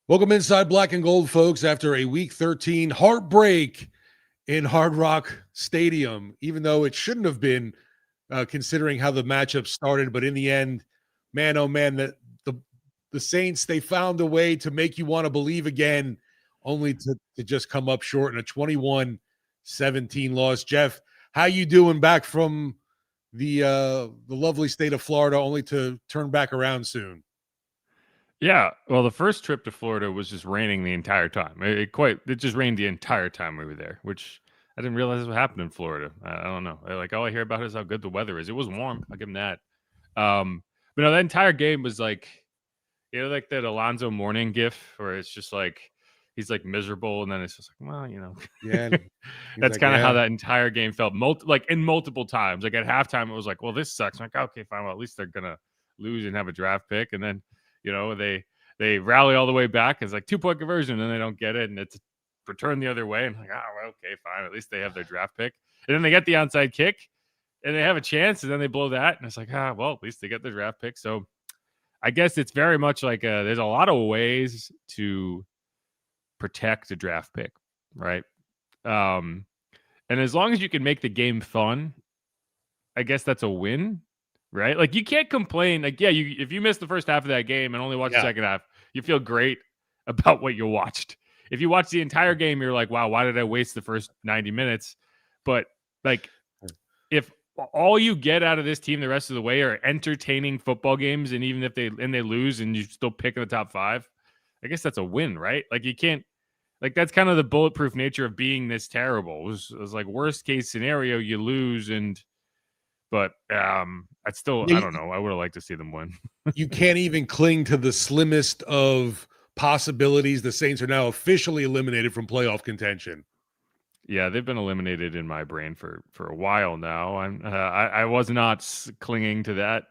Welcome inside Black and Gold, folks. After a Week 13 heartbreak in Hard Rock Stadium, even though it shouldn't have been, considering how the matchup started. But in the end, man, oh man, the Saints, they found a way to make you want to believe again, only to just come up short in a 21-17 loss. Jeff, how you doing back from the lovely state of Florida, only to turn back around soon? Yeah, well, the first trip to Florida was just raining the entire time. It just rained the entire time we were there, which I didn't realize what happened in Florida. I don't know. All I hear about is how good the weather is. It was warm. I'll give him that. But no, that entire game was like, like that Alonzo Mourning gif where it's just like he's like miserable, and then it's just like, well, Yeah, that's like, kind of how yeah. that entire game felt. Multiple times. Like at halftime, it was like, well, this sucks. I'm like, okay, fine. Well, at least they're gonna lose and have a draft pick, and then they rally all the way back. It's like 2-point conversion, and they don't get it, and it's returned the other way. And I'm like, well, okay, fine. At least they have their draft pick, and then they get the onside kick, and they have a chance, and then they blow that, and it's like, well, at least they get the draft pick. So I guess it's very much like there's a lot of ways to protect a draft pick, right? And as long as you can make the game fun, I guess that's a win, right? Like you can't complain. Like, yeah, if you miss the first half of that game and only watch the second half, you feel great about what you watched. If you watch the entire game, you're like, wow, why did I waste the first 90 minutes? But like, if all you get out of this team the rest of the way are entertaining football games, and even if they lose and you still pick in the top 5, I guess that's a win, right? Like you can't, like that's kind of the bulletproof nature of being this terrible. It was like worst case scenario, you lose, but I don't know. I would have liked to see them win. You can't even cling to the slimmest of possibilities. The Saints are now officially eliminated from playoff contention. Yeah, they've been eliminated in my brain for a while now. I was not clinging to that.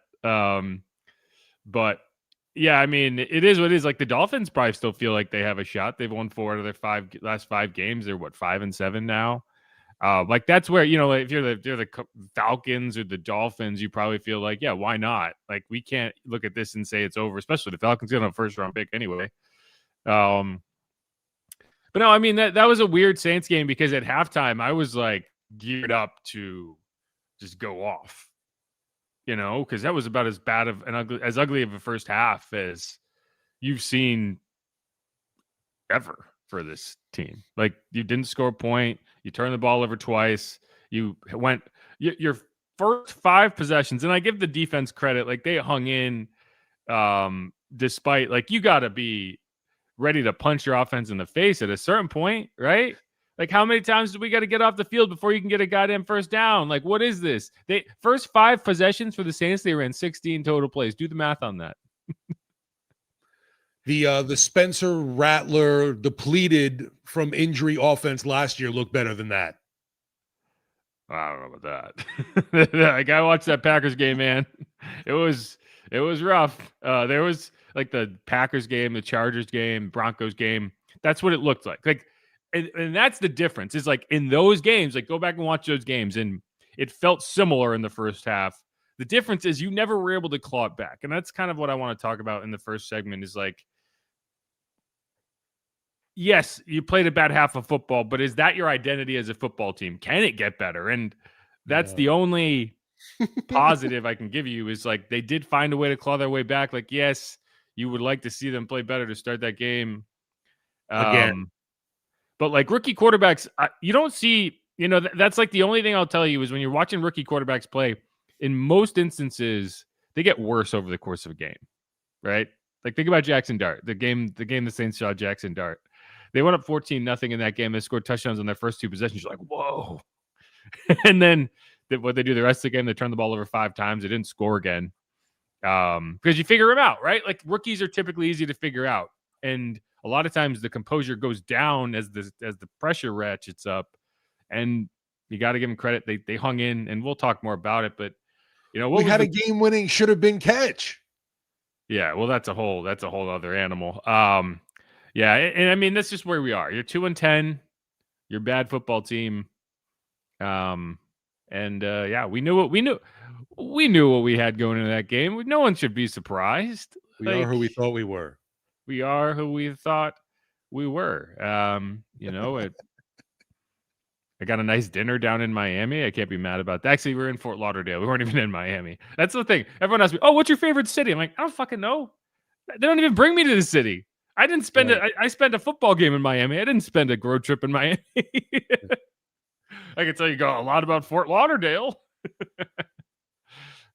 But yeah, I mean, it is what it is. Like the Dolphins probably still feel like they have a shot. They've won 4 out of their last 5 games. They're 5-7 now. Like that's where, if you're the Falcons or the Dolphins, you probably feel like, yeah, why not? Like we can't look at this and say it's over, especially the Falcons going to have a first round pick anyway. But no, I mean that was a weird Saints game because at halftime I was like geared up to just go off, because that was about as bad of as ugly of a first half as you've seen ever for this team. Like you didn't score a point, you turned the ball over twice, you went your first 5 possessions, and I give the defense credit, like they hung in despite, like, you got to be ready to punch your offense in the face at a certain point, right? Like how many times do we got to get off the field before you can get a goddamn first down? Like what is this? They first 5 possessions for the Saints, they ran 16 total plays. Do the math on that. The Spencer Rattler depleted from injury offense last year looked better than that. I don't know about that. Like I watched that Packers game, man. It was rough. There was like the Packers game, the Chargers game, Broncos game. That's what it looked like. Like, and that's the difference. Is like in those games, like go back and watch those games, and it felt similar in the first half. The difference is you never were able to claw it back, and that's kind of what I want to talk about in the first segment. Is like, yes, you played a bad half of football, but is that your identity as a football team? Can it get better? And that's the only positive I can give you is like they did find a way to claw their way back. Like, yes, you would like to see them play better to start that game. Again. But like rookie quarterbacks, you don't see, that's like the only thing I'll tell you is when you're watching rookie quarterbacks play, in most instances, they get worse over the course of a game, right? Like think about Jackson Dart, the game the Saints saw Jackson Dart. They went up 14-0 in that game. They scored touchdowns on their first 2 possessions. You're like, whoa. And then what they do the rest of the game, they turn the ball over 5 times. They didn't score again. Because you figure them out, right? Like rookies are typically easy to figure out. And a lot of times the composure goes down as the pressure ratchets up. And you got to give them credit. They hung in, and we'll talk more about it. But, we had a game-winning should have been catch. Yeah, well, that's a whole other animal. Yeah, and I mean that's just where we are. You're 2-10. You're a bad football team. Yeah, we knew what we had going into that game. No one should be surprised. We are who we thought we were. We are who we thought we were. I got a nice dinner down in Miami. I can't be mad about that. Actually, we're in Fort Lauderdale. We weren't even in Miami. That's the thing. Everyone asks me, "Oh, what's your favorite city?" I'm like, I don't fucking know. They don't even bring me to the city. I didn't spend it. I spent a football game in Miami. I didn't spend a road trip in Miami. I can tell you a lot about Fort Lauderdale.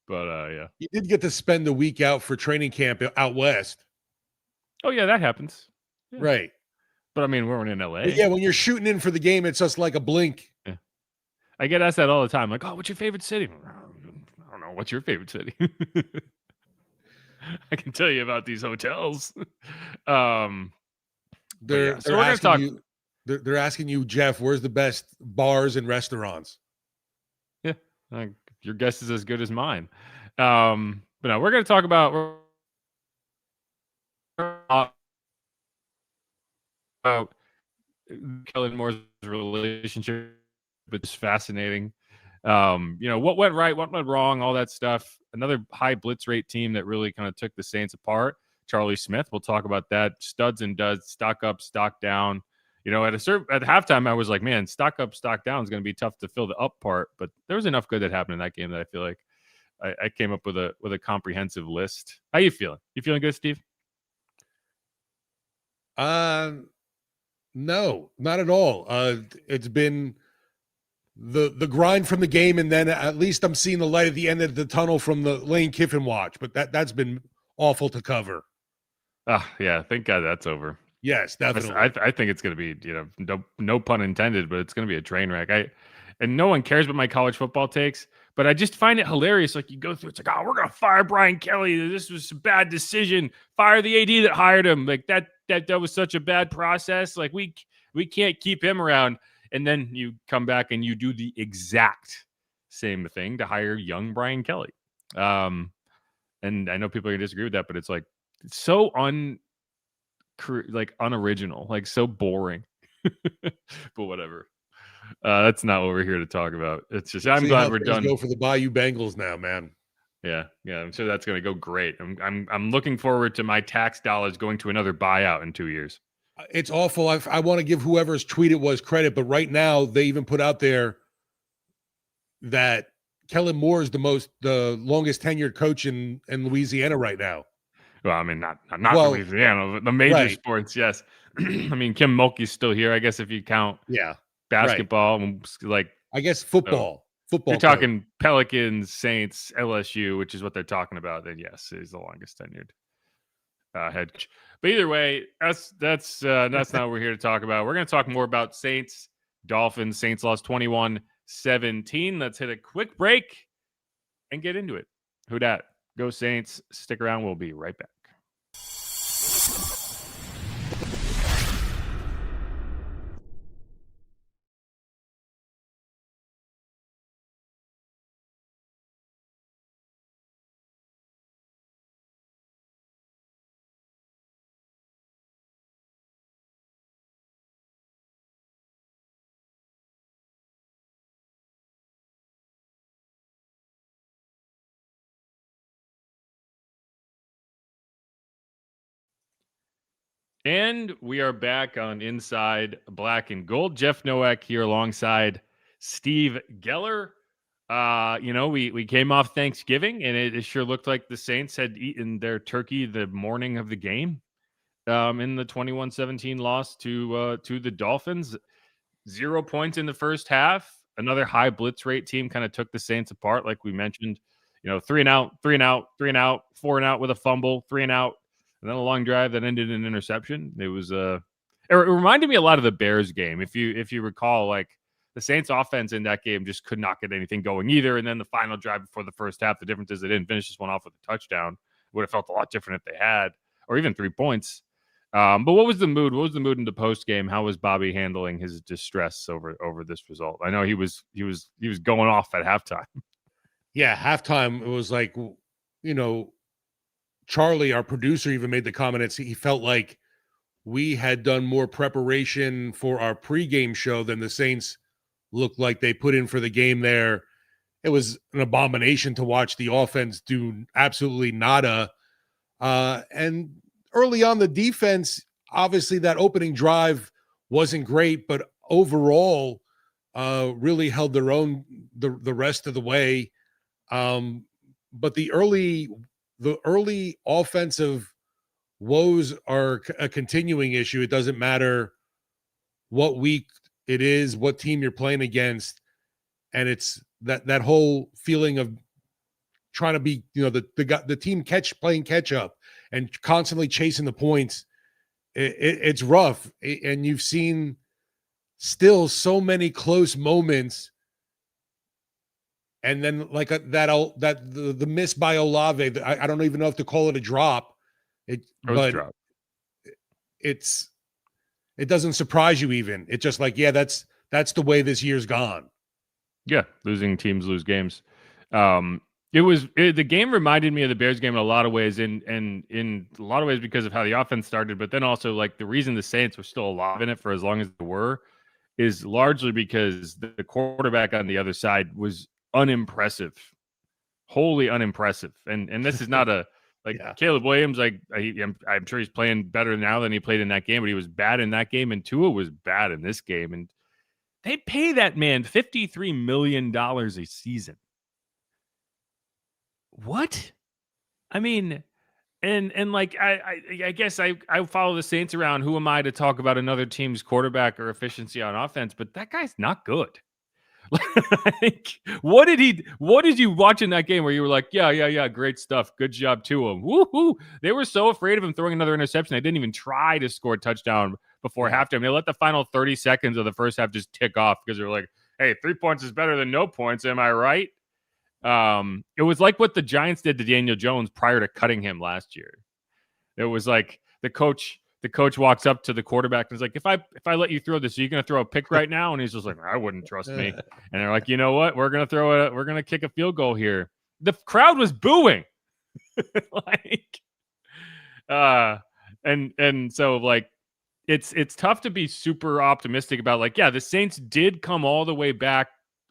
But yeah. You did get to spend the week out for training camp out west. Oh yeah, that happens. Yeah. Right. But I mean, we're in LA. But yeah, when you're shooting in for the game, it's just like a blink. Yeah. I get asked that all the time. Like, oh, what's your favorite city? I don't know. What's your favorite city? I can tell you about these hotels. They're asking you. They're asking you, Jeff, where's the best bars and restaurants? Yeah, your guess is as good as mine. But no, we're going to talk about Kellen Moore's relationship. It's fascinating. What went right, what went wrong, all that stuff. Another high blitz rate team that really kind of took the Saints apart. Charlie Smith, we'll talk about that. Studs and duds, stock up, stock down. At halftime, I was like, man, stock up, stock down is going to be tough to fill the up part. But there was enough good that happened in that game that I feel like I came up with a comprehensive list. How you feeling? You feeling good, Steve? No, not at all. It's been the grind from the game, and then at least I'm seeing the light at the end of the tunnel from the Lane Kiffin watch. But that's been awful to cover. Yeah, thank God that's over. Yes, definitely. I think it's going to be, no pun intended, but it's going to be a train wreck. And no one cares about my college football takes, but I just find it hilarious. Like you go through, it's like, oh, we're going to fire Brian Kelly. This was a bad decision. Fire the AD that hired him. Like that was such a bad process. Like we can't keep him around. And then you come back and you do the exact same thing to hire young Brian Kelly. And I know people are going to disagree with that, but it's like, it's so unoriginal, like so boring. But whatever. That's not what we're here to talk about. It's just I'm glad we're done. Go for the Bayou Bengals now, man. Yeah. I'm sure that's going to go great. I'm looking forward to my tax dollars going to another buyout in 2 years. It's awful. I want to give whoever's tweet it was credit, but right now they even put out there that Kellen Moore is the longest tenured coach in Louisiana right now. Well, I mean, not Louisiana, the major sports, yes. I mean, Kim Mulkey's still here, I guess, if you count basketball. Right. Like, I guess football. Football. You're talking Pelicans, Saints, LSU, which is what they're talking about. Then yes, he's the longest tenured head coach. But either way, that's not what we're here to talk about. We're going to talk more about Saints-Dolphins. Saints lost 21-17. Let's hit a quick break and get into it. Who dat? Go Saints. Stick around. We'll be right back. And we are back on Inside Black and Gold. Jeff Nowak here alongside Steve Geller. We came off Thanksgiving, and it sure looked like the Saints had eaten their turkey the morning of the game in the 21-17 loss to the Dolphins. 0 points in the first half. Another high blitz rate team kind of took the Saints apart, like we mentioned. 3 and out, 4 and out with a fumble, 3 and out. And then a long drive that ended in an interception. It was it reminded me a lot of the Bears game. If you recall, like the Saints offense in that game just could not get anything going either. And then the final drive before the first half, the difference is they didn't finish this one off with a touchdown. It would have felt a lot different if they had, or even 3 points. But what was the mood? What was the mood in the post game? How was Bobby handling his distress over this result? I know he was going off at halftime. Yeah, halftime it was like, Charlie, our producer, even made the comment. He felt like we had done more preparation for our pregame show than the Saints looked like they put in for the game there. It was an abomination to watch the offense do absolutely nada. And early on the defense, obviously that opening drive wasn't great, but overall really held their own the rest of the way. But the early offensive woes are a continuing issue. It doesn't matter what week it is, what team you're playing against, and it's that whole feeling of trying to be, the team playing catch up and constantly chasing the points. It's rough, and you've seen still so many close moments. And then like the miss by Olave, I don't even know if to call it a drop. It doesn't surprise you even. It's just like, yeah, that's the way this year's gone. Yeah, losing teams lose games. The game reminded me of the Bears game in a lot of ways, and in a lot of ways because of how the offense started, but then also like the reason the Saints were still alive in it for as long as they were is largely because the quarterback on the other side was unimpressive, wholly unimpressive. And this is not a like yeah. Caleb Williams. I'm sure he's playing better now than he played in that game, but he was bad in that game, and Tua was bad in this game, and they pay that man $53 million a season. What? I mean, and like I guess I follow the Saints around. Who am I to talk about another team's quarterback or efficiency on offense? But that guy's not good. Like, what did you watch in that game where you were like, yeah, great stuff, good job to him, woohoo? They were so afraid of him throwing another interception, they didn't even try to score a touchdown before halftime. They let the final 30 seconds of the first half just tick off because they're like, hey, 3 points is better than no points, am I right? It was like what the Giants did to Daniel Jones prior to cutting him last year. It was like the coach walks up to the quarterback and is like, if I let you throw this, are you going to throw a pick right now? And he's just like, I wouldn't trust me. And they're like, you know what? We're going to kick a field goal here. The crowd was booing. And so like, it's tough to be super optimistic about like, yeah, the Saints did come all the way back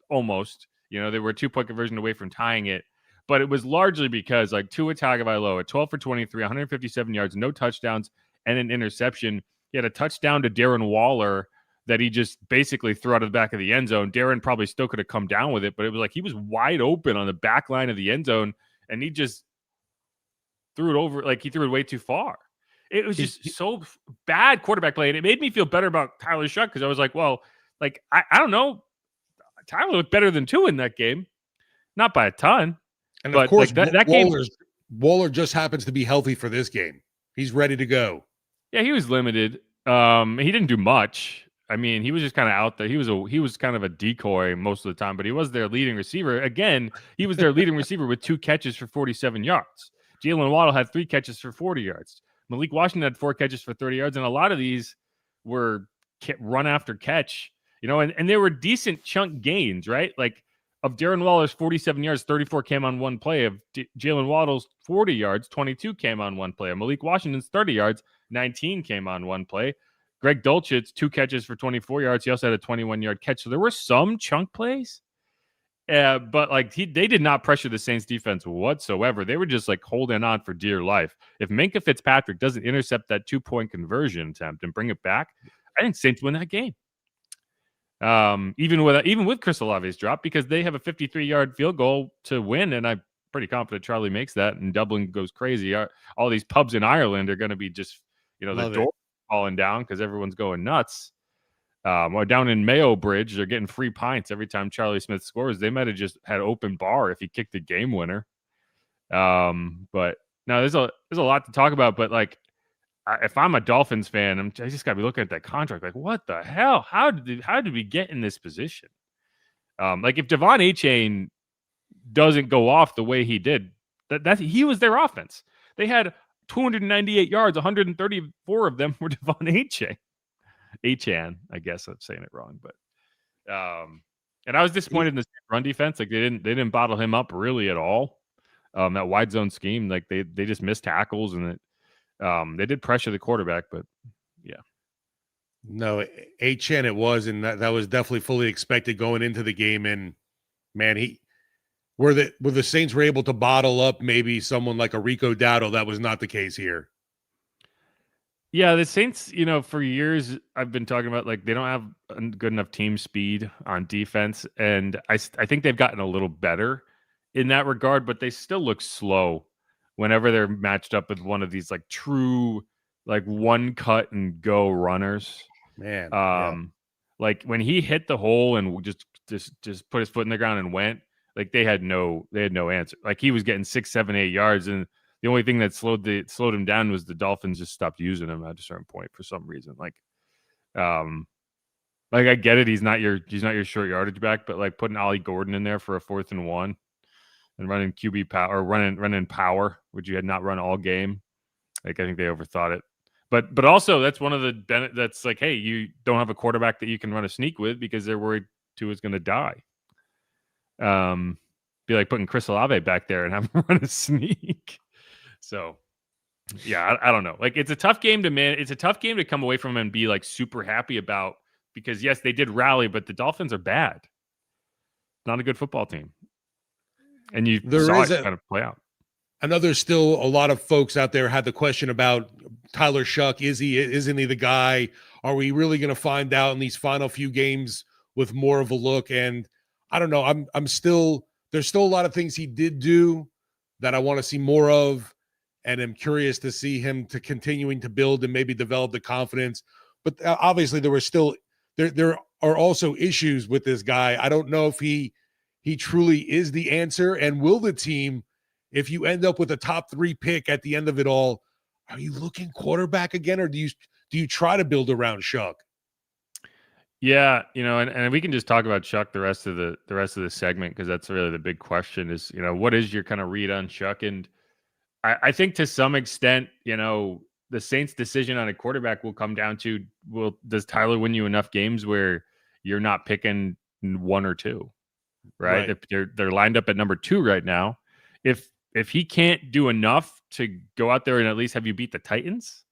almost. They were a 2-point conversion away from tying it, but it was largely because like Tua Tagovailoa, 12 for 23, 157 yards, no touchdowns, and an interception. He had a touchdown to Darren Waller that he just basically threw out of the back of the end zone. Darren probably still could have come down with it, but it was like he was wide open on the back line of the end zone, and he just threw it over. Like he threw it way too far. It was just so bad quarterback play, and it made me feel better about Tyler Shough because I was like, well, like I don't know. Tyler looked better than Tua in that game. Not by a ton. And of course, like that game, Waller just happens to be healthy for this game. He's ready to go. Yeah, he was limited. He didn't do much. I mean, he was just kind of out there. He was kind of a decoy most of the time, but he was their leading receiver. Again, he was their leading receiver with 2 catches for 47 yards. Jalen Waddle had 3 catches for 40 yards. Malik Washington had 4 catches for 30 yards, and a lot of these were run after catch. And they were decent chunk gains, right? Like of Darren Waller's 47 yards, 34 came on one play. Of Jalen Waddle's 40 yards, 22 came on one play. Of Malik Washington's 30 yards, 19 came on one play. Greg Dulcich's 2 catches for 24 yards. He also had a 21-yard catch. So there were some chunk plays, but like they did not pressure the Saints defense whatsoever. They were just like holding on for dear life. If Minkah Fitzpatrick doesn't intercept that 2-point conversion attempt and bring it back, I think Saints win that game. Even with Chris Olave's drop, because they have a 53-yard field goal to win, and I'm pretty confident Charlie makes that, and Dublin goes crazy. All these pubs in Ireland are going to be just, the door falling down because everyone's going nuts. Or down in Mayo Bridge, they're getting free pints every time Charlie Smith scores. They might have just had open bar if he kicked the game winner. But no, there's a lot to talk about, but like, if I'm a Dolphins fan, I just got to be looking at that contract. Like, what the hell? How did we get in this position? Like, if Devon Achane doesn't go off the way he did, he was their offense. They had 298 yards, 134 of them were Devon Achane. I guess I'm saying it wrong, but and I was disappointed in the run defense. Like, they didn't bottle him up really at all. That wide zone scheme, like they just missed tackles, and they did pressure the quarterback, but yeah. No, Achane it was, and that was definitely fully expected going into the game. And man, where the Saints were able to bottle up maybe someone like a Rico Dowdle, that was not the case here. Yeah, the Saints, for years I've been talking about like they don't have good enough team speed on defense, and I think they've gotten a little better in that regard, but they still look slow whenever they're matched up with one of these like true like one cut and go runners. Man, yeah. Like when he hit the hole and just put his foot in the ground and went, like they had no answer. Like he was getting 6, 7, 8 yards, and the only thing that slowed him down was the Dolphins just stopped using him at a certain point for some reason. Like I get it, he's not your short yardage back, but like putting Ollie Gordon in there for a 4th and 1 and running QB power or running power, which you had not run all game. Like I think they overthought it. But also that's one of the that's like, hey, you don't have a quarterback that you can run a sneak with because they're worried Tua's going to die. Be like putting Chris Olave back there and have him run a sneak. So, yeah, I don't know. Like it's a tough game to man. It's a tough game to come away from and be like super happy about because yes, they did rally, but the Dolphins are bad. Not a good football team, and you saw it kind of play out. I know there's still a lot of folks out there had the question about Tyler Shough. Isn't he the guy? Are we really going to find out in these final few games with more of a look? And I don't know. There's still a lot of things he did do that I want to see more of. And I'm curious to see him to continuing to build and maybe develop the confidence. But obviously there are also issues with this guy. I don't know if he truly is the answer. And will the team, if you end up with a top 3 pick at the end of it all, are you looking quarterback again, or do you try to build around Shough? Yeah, and we can just talk about Shough the rest of the segment because that's really the big question is, what is your kind of read on Shough? And I think to some extent, the Saints' decision on a quarterback will come down to, does Tyler win you enough games where you're not picking 1 or 2, right? If they're lined up at number 2 right now, if he can't do enough to go out there and at least have you beat the Titans,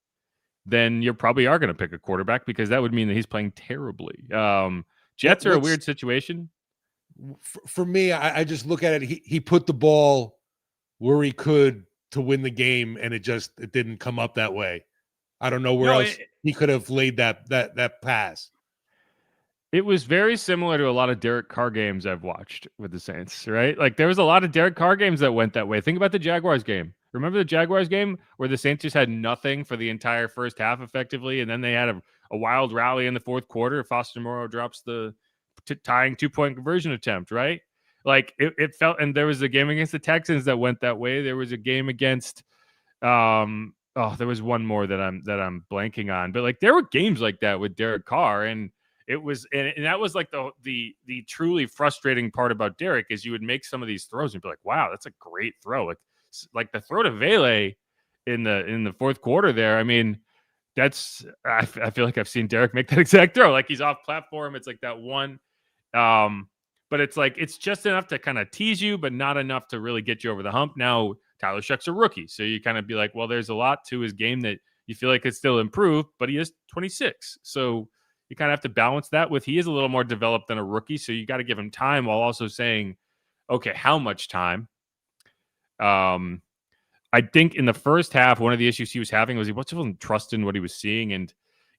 then you probably are going to pick a quarterback because that would mean that he's playing terribly. Jets are a weird situation. For me, I just look at it. He put the ball where he could to win the game, and it didn't come up that way. I don't know where else he could have laid that pass. It was very similar to a lot of Derek Carr games I've watched with the Saints, right? Like there was a lot of Derek Carr games that went that way. Think about the Jaguars game. Remember the Jaguars game where the Saints just had nothing for the entire first half effectively, and then they had a wild rally in the fourth quarter. Foster Moreau drops the tying 2-point conversion attempt, right? Like it felt, and there was a game against the Texans that went that way. There was a game against, there was one more that I'm blanking on, but like there were games like that with Derek Carr, and it was, and that was like the truly frustrating part about Derek is you would make some of these throws and be like, wow, that's a great throw. Like the throw to Vele in the fourth quarter there. I mean, I feel like I've seen Derek make that exact throw. Like he's off platform. It's like that one. But it's like, it's just enough to kind of tease you, but not enough to really get you over the hump. Now, Tyler Shough's a rookie. So you kind of be like, well, there's a lot to his game that you feel like could still improve, but he is 26. So you kind of have to balance that with, he is a little more developed than a rookie. So you got to give him time while also saying, okay, how much time? I think in the first half, one of the issues he was having was he wasn't trusting what he was seeing. And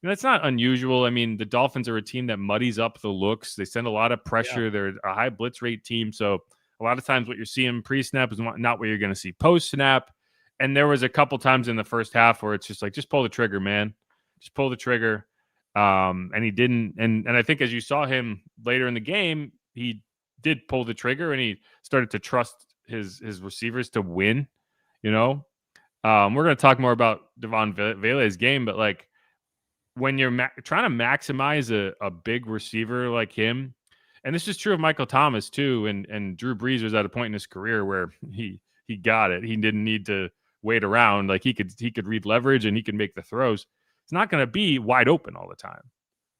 it's not unusual. I mean, the Dolphins are a team that muddies up the looks. They send a lot of pressure. Yeah. They're a high blitz rate team. So a lot of times what you're seeing pre-snap is not what you're going to see post-snap. And there was a couple times in the first half where it's just like, just pull the trigger, man. Just pull the trigger. And he didn't. And I think as you saw him later in the game, he did pull the trigger and he started to trust his receivers to win. We're going to talk more about Devon Vele's game, but like when you're trying to maximize a big receiver like him, and this is true of Michael Thomas too, and Drew Brees was at a point in his career where he got it. He didn't need to wait around. Like he could read leverage and he could make the throws. It's not going to be wide open all the time,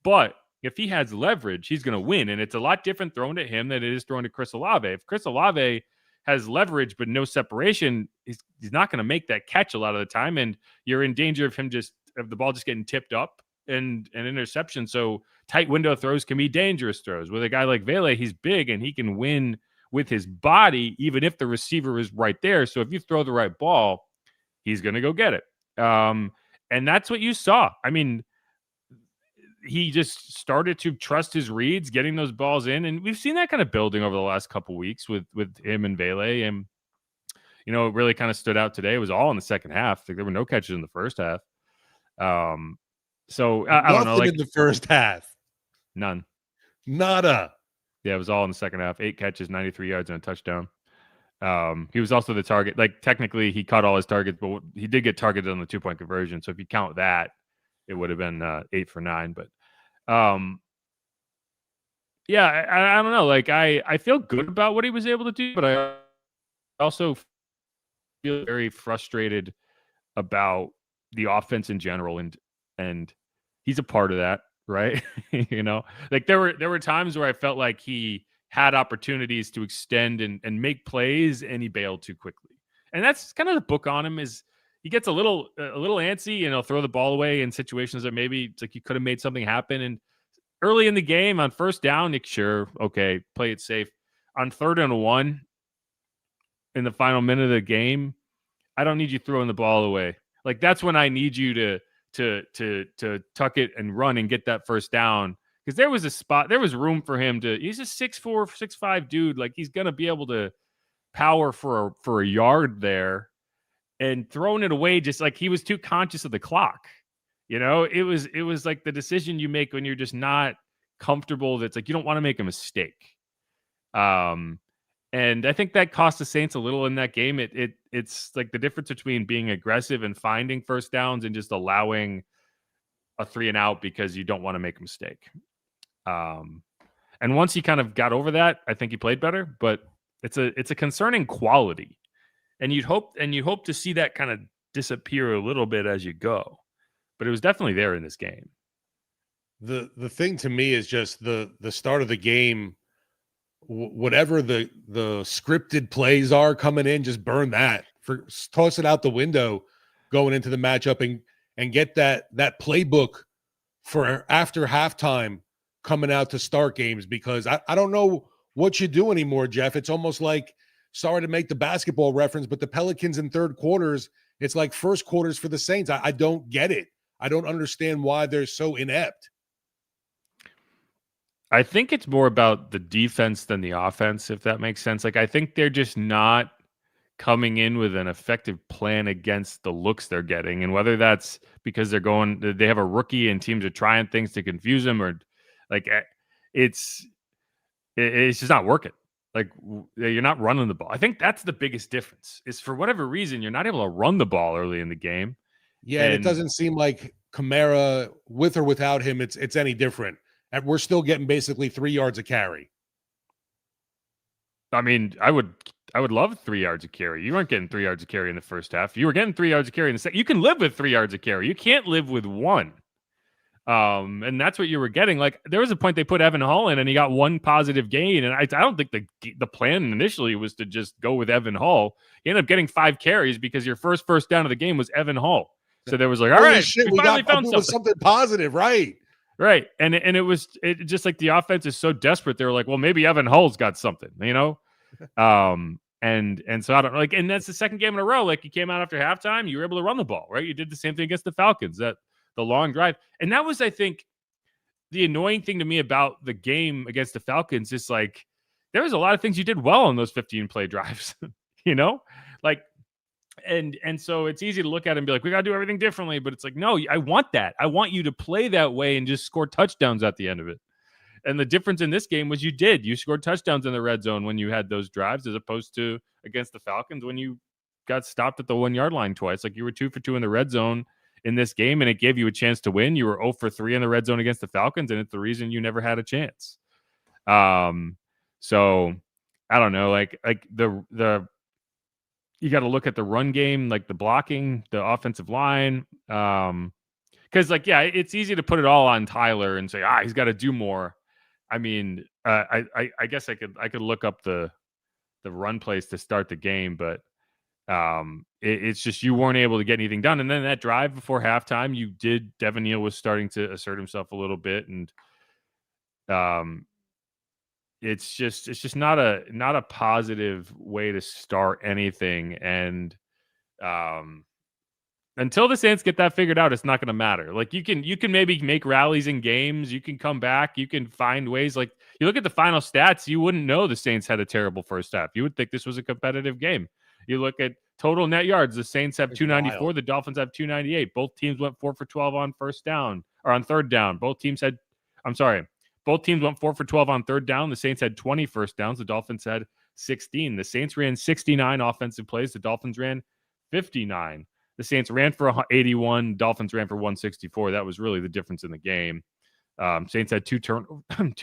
but if he has leverage, he's going to win. And it's a lot different throwing to him than it is throwing to Chris Olave. If Chris Olave has leverage but no separation, he's not going to make that catch a lot of the time, and you're in danger of the ball just getting tipped up and an interception. So tight window throws can be dangerous throws. With a guy like Vele, he's big and he can win with his body even if the receiver is right there. So if you throw the right ball, he's going to go get it. And that's what you saw. I mean, he just started to trust his reads, getting those balls in. And we've seen that kind of building over the last couple weeks with him and Vele. And, it really kind of stood out today. It was all in the second half. There were no catches in the first half. So I don't know. Nothing in the first half. None. Nada. Yeah, it was all in the second half. 8 catches, 93 yards, and a touchdown. He was also the target. Like, technically, he caught all his targets, but he did get targeted on the 2-point conversion. So if you count that, it would have been 8 for 9. But yeah, I don't know. Like, I feel good about what he was able to do, but I also feel very frustrated about the offense in general, and he's a part of that, right? Like there were times where I felt like he had opportunities to extend and make plays, and he bailed too quickly. And that's kind of the book on him, is he gets a little antsy, and he'll throw the ball away in situations that maybe it's like you could have made something happen. And early in the game on first down, sure, okay, play it safe. On 3rd and 1 in the final minute of the game, I don't need you throwing the ball away. Like, that's when I need you to tuck it and run and get that first down. Because there was room for him he's a 6'4", 6'5" dude. Like, he's gonna be able to power for a yard there, and throwing it away, just like he was too conscious of the clock. It was like the decision you make when you're just not comfortable. That's like, you don't want to make a mistake. And I think that cost the Saints a little in that game. It's like the difference between being aggressive and finding first downs and just allowing a 3 and out because you don't want to make a mistake. And once he kind of got over that, I think he played better. But it's a concerning quality, and you hope to see that kind of disappear a little bit as you go. But it was definitely there in this game. The thing to me is just the start of the game. Whatever the scripted plays are coming in, just burn that. Toss it out the window going into the matchup, and get that playbook for after halftime coming out to start games, because I don't know what you do anymore, Jeff. It's almost like, sorry to make the basketball reference, but the Pelicans in third quarters, it's like first quarters for the Saints. I don't get it. I don't understand why they're so inept. I think it's more about the defense than the offense, if that makes sense. Like, I think they're just not coming in with an effective plan against the looks they're getting. And whether that's because they have a rookie and teams are trying things to confuse them, or like it's just not working. Like, you're not running the ball. I think that's the biggest difference, is for whatever reason, you're not able to run the ball early in the game. Yeah. And it doesn't seem like Kamara, with or without him, it's any different. And we're still getting basically 3 yards a carry. I mean, I would love 3 yards of carry. You weren't getting 3 yards of carry in the first half. You were getting 3 yards of carry in the second. You can live with 3 yards of carry. You can't live with 1. And that's what you were getting. Like, there was a point they put Evan Hall in, and he got 1 positive gain. And I don't think the plan initially was to just go with Evan Hall. You ended up getting 5 carries because your first down of the game was Evan Hall. So there was like, all right, shit, we finally found something positive, right? Right. And it just like the offense is so desperate. They were like, well, maybe Evan Hull's got something, And so I don't like, and that's the second game in a row. Like, you came out after halftime, you were able to run the ball, right? You did the same thing against the Falcons, the long drive. And that was, I think, the annoying thing to me about the game against the Falcons is, like, there was a lot of things you did well on those 15 play drives, like, and so it's easy to look at it and be like, we got to do everything differently. But it's like, no, I want that. I want you to play that way and just score touchdowns at the end of it. And the difference in this game was you scored touchdowns in the red zone when you had those drives, as opposed to against the Falcons when you got stopped at the 1 yard line twice. Like, you were 2 for 2 in the red zone in this game, and it gave you a chance to win. You were 0 for 3 in the red zone against the Falcons, and it's the reason you never had a chance. So I don't know, like the you got to look at the run game, like the blocking, the offensive line. Because, like, yeah, it's easy to put it all on Tyler and say, he's got to do more. I mean, I guess I could look up the run plays to start the game, but it's just you weren't able to get anything done. And then that drive before halftime, Devin Neal was starting to assert himself a little bit, and it's just not a positive way to start anything. And until the Saints get that figured out, it's not going to matter. Like you can maybe make rallies in games. You can come back. You can find ways. Like you look at the final stats, you wouldn't know the Saints had a terrible first half. You would think this was a competitive game. You look at total net yards. The Saints have 294. The Dolphins have 298. Both teams went 4 for 12 on first down or on third down. Both teams went 4 for 12 on third down. The Saints had 20 first downs. The Dolphins had 16. The Saints ran 69 offensive plays. The Dolphins ran 59. The Saints ran for 81. Dolphins ran for 164. That was really the difference in the game. Saints had two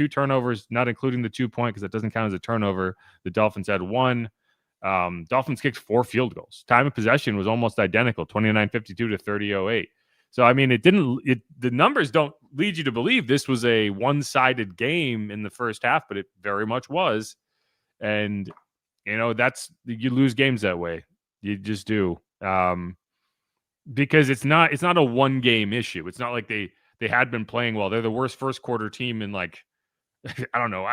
turnovers, not including the 2-point because that doesn't count as a turnover. The Dolphins had 1. Dolphins kicked 4 field goals. Time of possession was almost identical, 29:52 to 30:08. So, I mean, the numbers don't lead you to believe this was a one-sided game in the first half, but it very much was. And, you lose games that way. You just do. Because it's not a one game issue. It's not like they had been playing well. They're the worst first quarter team in like I don't know.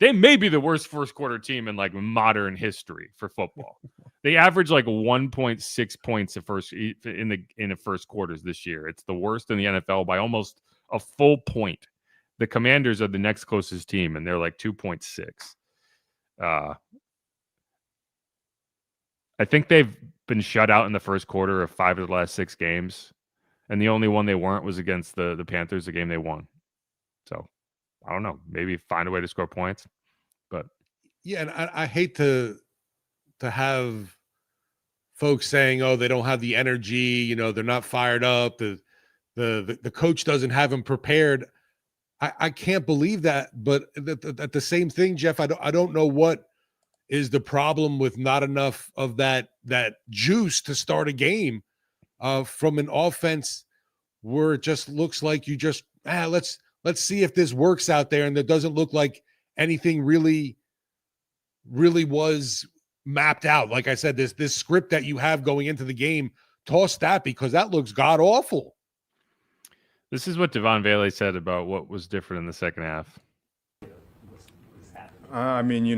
They may be the worst first quarter team in like modern history for football. They average like 1.6 points in the first quarters this year. It's the worst in the NFL by almost a full point. The Commanders are the next closest team, and they're like 2.6. I think they've been shut out in the first quarter of 5 of the last 6 games, and the only one they weren't was against the Panthers, the game they won. So I don't know. Maybe find a way to score points, but yeah, and I hate to have folks saying, "Oh, they don't have the energy," they're not fired up. The coach doesn't have them prepared. I can't believe that, but at the same thing, Jeff, I don't know what is the problem with not enough of that juice to start a game from an offense where it just looks like you just let's see if this works out there, and it doesn't look like anything really was mapped out. Like I said, this script that you have going into the game, toss that because that looks god awful. This is what Vele said about what was different in the second half. I mean, you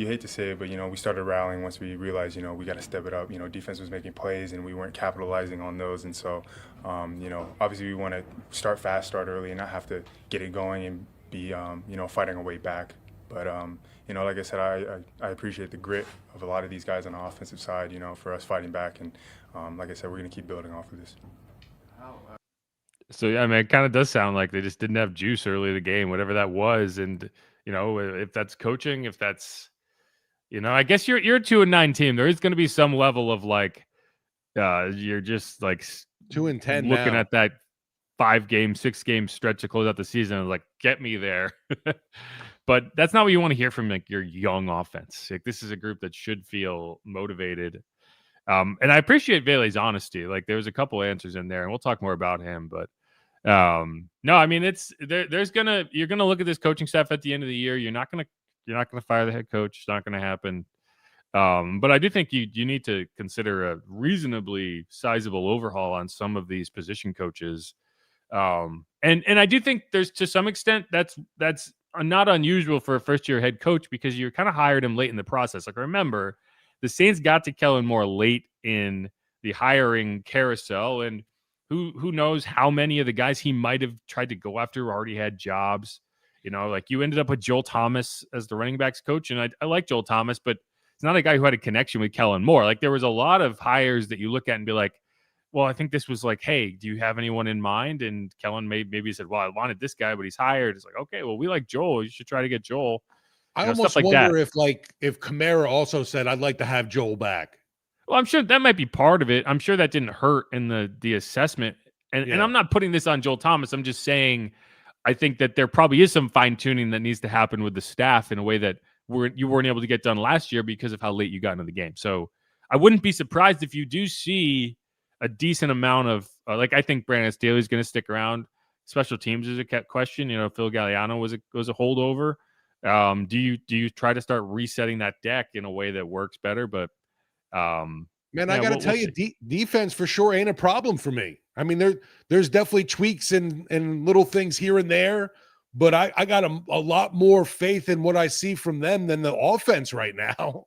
hate to say it, but, we started rallying once we realized, we got to step it up. Defense was making plays, and we weren't capitalizing on those. And so, obviously we want to start fast, start early, and not have to get it going and be, fighting our way back. But, like I said, I appreciate the grit of a lot of these guys on the offensive side, for us fighting back. And, like I said, we're going to keep building off of this. So, yeah, I mean, it kind of does sound like they just didn't have juice early in the game, whatever that was. And, if that's coaching, if that's, I guess you're a 2-9 team. There is going to be some level of like, you're just like 2-10 looking now at that 5-game, 6-game stretch to close out the season and like, get me there. But that's not what you want to hear from like your young offense. Like this is a group that should feel motivated. And I appreciate Vele's honesty. Like there's a couple answers in there, and we'll talk more about him. But no, I mean you're gonna look at this coaching staff at the end of the year. You're not gonna fire the head coach. It's not gonna happen. But I do think you need to consider a reasonably sizable overhaul on some of these position coaches. And I do think there's to some extent that's not unusual for a first year head coach because you kind of hired him late in the process. Like remember, the Saints got to Kellen Moore late in the hiring carousel, and who knows how many of the guys he might have tried to go after already had jobs. Like you ended up with Joel Thomas as the running backs coach, and I like Joel Thomas, but it's not a guy who had a connection with Kellen Moore. Like there was a lot of hires that you look at and be like, well, I think this was like, hey, do you have anyone in mind? And Kellen maybe said, well, I wanted this guy, but he's hired. It's like, okay, well, we like Joel. You should try to get Joel. I almost wonder if Kamara also said, I'd like to have Joel back. Well, I'm sure that might be part of it. I'm sure that didn't hurt in the assessment. And I'm not putting this on Joel Thomas. I'm just saying I think that there probably is some fine-tuning that needs to happen with the staff in a way that you weren't able to get done last year because of how late you got into the game. So I wouldn't be surprised if you do see a decent amount of I think Brandon Staley is going to stick around. Special teams is a question. Phil Galliano was a holdover. Do you try to start resetting that deck in a way that works better? But man, I got to tell you, defense for sure ain't a problem for me. I mean, there's definitely tweaks and little things here and there, but I got a lot more faith in what I see from them than the offense right now.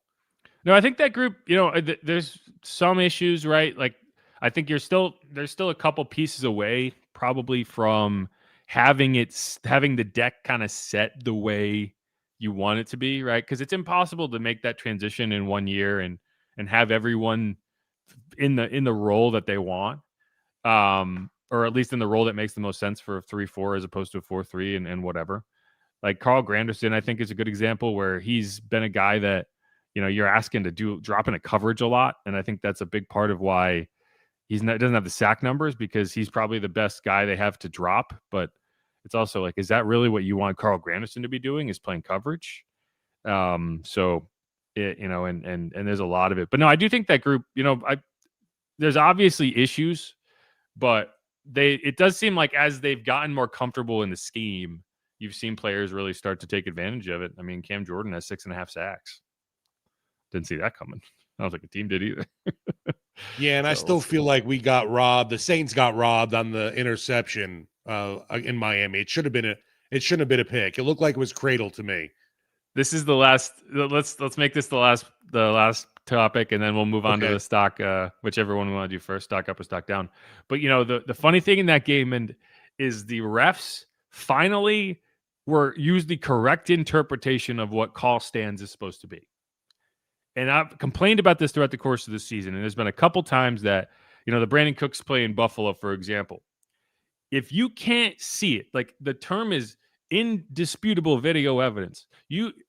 No, I think that group, there's some issues, right? Like I think there's still a couple pieces away probably from having the deck kind of set the way you want it to be, right? Because it's impossible to make that transition in 1 year and have everyone in the role that they want, or at least in the role that makes the most sense for a 3-4 as opposed to a 4-3 and whatever. Like Carl Granderson, I think is a good example where he's been a guy that, you know, you're asking to drop into coverage a lot, and I think that's a big part of why doesn't have the sack numbers, because he's probably the best guy they have to drop. But it's also like, is that really what you want Carl Granderson to be doing? Is playing coverage? So it, you know, and there's a lot of it. But no, I do think that group, you know, there's obviously issues, but it does seem like as they've gotten more comfortable in the scheme, you've seen players really start to take advantage of it. I mean, Cam Jordan has 6.5 sacks. Didn't see that coming. I don't think the team did either. Yeah, and I still feel like we got robbed. The Saints got robbed on the interception in Miami. It shouldn't have been a pick. It looked like it was cradle to me. This is the last. Let's make this the last topic, and then we'll move on to the stock. Whichever one we want to do first, stock up or stock down. But you know, the funny thing in that game is the refs finally used the correct interpretation of what call stands is supposed to be. And I've complained about this throughout the course of the season. And there's been a couple times that, you know, the Brandon Cooks play in Buffalo, for example. If you can't see it, like the term is indisputable video evidence.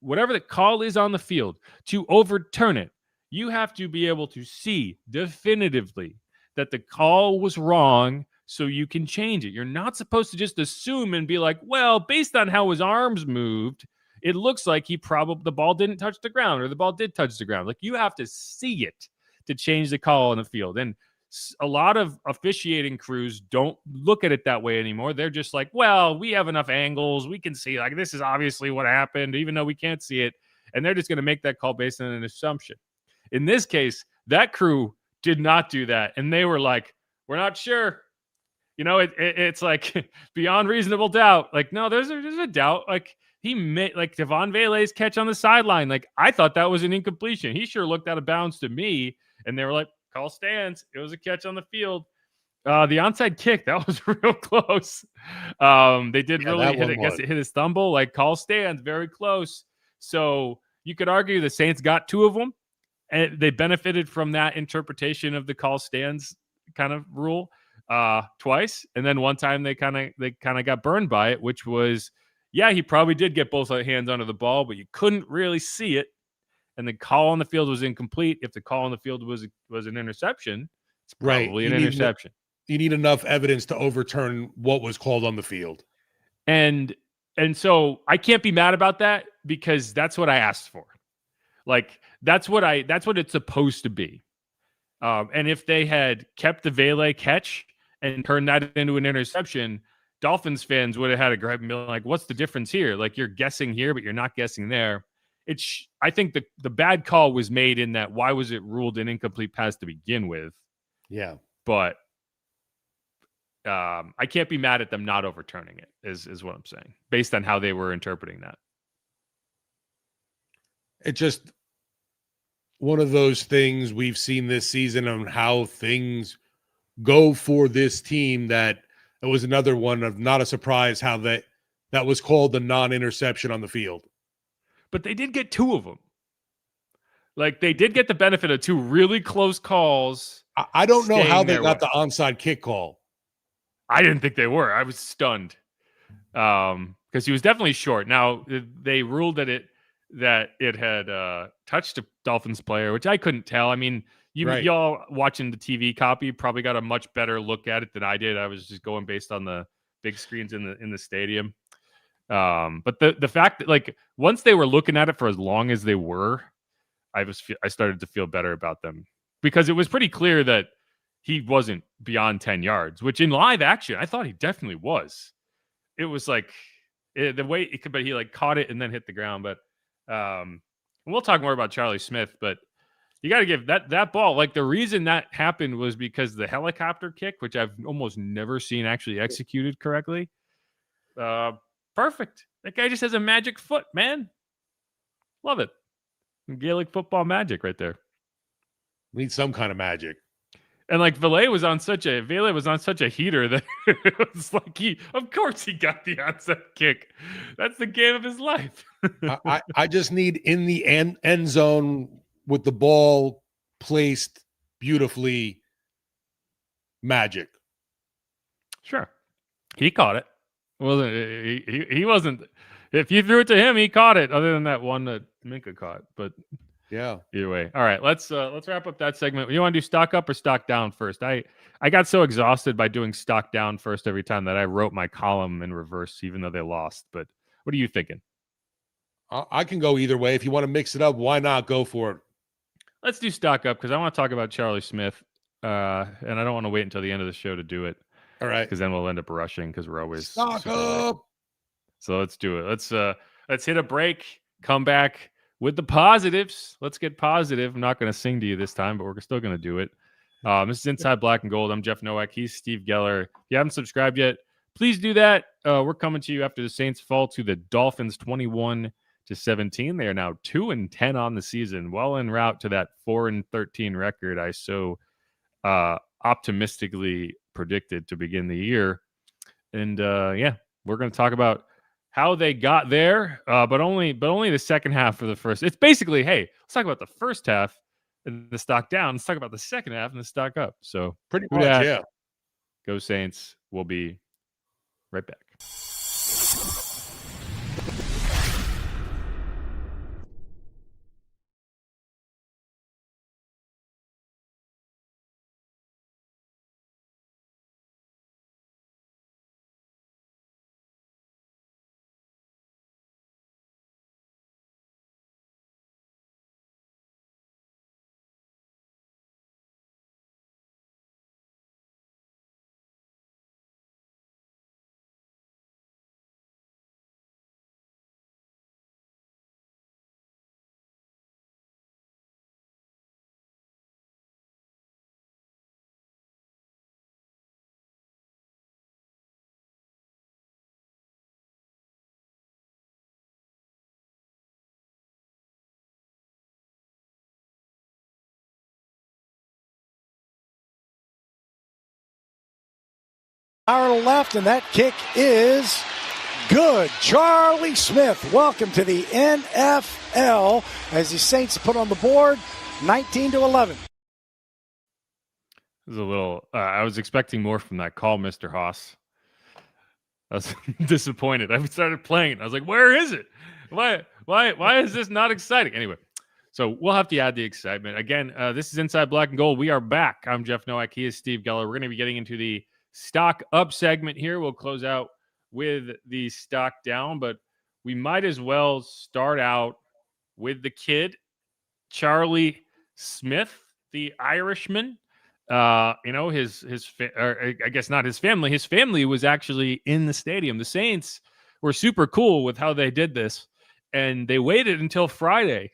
Whatever the call is on the field, to overturn it, you have to be able to see definitively that the call was wrong so you can change it. You're not supposed to just assume and be like, well, based on how his arms moved, it looks like the ball didn't touch the ground, or the ball did touch the ground. Like, you have to see it to change the call on the field. And a lot of officiating crews don't look at it that way anymore. They're just like, well, we have enough angles. We can see, like, this is obviously what happened, even though we can't see it. And they're just going to make that call based on an assumption. In this case, that crew did not do that. And they were like, we're not sure. You know, it's like beyond reasonable doubt. Like, no, there's a doubt. Like, he made, like, Devon Vele's catch on the sideline. Like, I thought that was an incompletion. He sure looked out of bounds to me. And they were like, call stands. It was a catch on the field. The onside kick, that was real close. They did really hit it. I guess it hit his stumble. Like, call stands, very close. So you could argue the Saints got 2 of them, and they benefited from that interpretation of the call stands kind of rule twice. And then one time they kind of got burned by it, which was, yeah, he probably did get both hands onto the ball, but you couldn't really see it. And the call on the field was incomplete. If the call on the field was an interception, it's probably an interception. You need enough evidence to overturn what was called on the field. And so I can't be mad about that, because that's what I asked for. Like, that's what it's supposed to be. And if they had kept the Vele catch and turned that into an interception, Dolphins fans would have had a gripe and be like, what's the difference here? Like, you're guessing here, but you're not guessing there. I think the bad call was made in that, why was it ruled an incomplete pass to begin with? Yeah. But I can't be mad at them not overturning it, is what I'm saying, based on how they were interpreting that. It's just one of those things we've seen this season on how things go for this team, that it was another one of not a surprise how that was called the non-interception on the field. But they did get 2 of them. Like, they did get the benefit of 2 really close calls. I don't know how they got the onside kick call. I didn't think they were. I was stunned. Because he was definitely short. Now, they ruled that it had touched a Dolphins player, which I couldn't tell. I mean, y'all watching the TV copy probably got a much better look at it than I did. I was just going based on the big screens in the stadium. But the fact that, like, once they were looking at it for as long as they were, I started to feel better about them, because it was pretty clear that he wasn't beyond 10 yards, which in live action, I thought he definitely was. It was like the way it could, but he like caught it and then hit the ground. But we'll talk more about Charlie Smith, but you got to give that ball, like, the reason that happened was because the helicopter kick, which I've almost never seen actually executed correctly. Perfect. That guy just has a magic foot, man. Love it. Gaelic football magic right there. We need some kind of magic. And like Vele was on such a heater that it was like of course he got the onside kick. That's the game of his life. I just need in the end zone with the ball placed beautifully. Magic. Sure, he caught it. He wasn't. If you threw it to him, he caught it. Other than that one that Minka caught, but yeah. Either way. All right, let's wrap up that segment. You want to do stock up or stock down first? I got so exhausted by doing stock down first every time that I wrote my column in reverse, even though they lost. But what are you thinking? I can go either way. If you want to mix it up, why not go for it? Let's do stock up because I want to talk about Charlie Smith, and I don't want to wait until the end of the show to do it. All right, because then we'll end up rushing because we're always stock up. Late. So let's do it. Let's hit a break. Come back with the positives. Let's get positive. I'm not going to sing to you this time, but we're still going to do it. This is Inside Black and Gold. I'm Jeff Nowak. He's Steve Geller. If you haven't subscribed yet, please do that. We're coming to you after the Saints fall to the Dolphins 21-17. They are now 2-10 on the season, well en route to that 4-13 record I so optimistically predicted to begin the year. And we're going to talk about how they got there, but only the second half of the first. It's basically, hey, let's talk about the first half and the stock down. Let's talk about the second half and the stock up. So pretty much, yeah. Go Saints. We'll be right back. Hour left, and that kick is good. Charlie Smith, welcome to the NFL as the Saints put on the board 19-11. This is a little. I was expecting more from that call, Mr. Haas. I was disappointed. I started playing it. I was like, "Where is it? Why is this not exciting?" Anyway, so we'll have to add the excitement again. This is Inside Black and Gold. We are back. I'm Jeff Nowak. He is Steve Geller. We're going to be getting into the stock up segment here. We'll close out with the stock down, but we might as well start out with the kid, Charlie Smith, the Irishman. I guess not his family. His family was actually in the stadium. The Saints were super cool with how they did this, and they waited until Friday.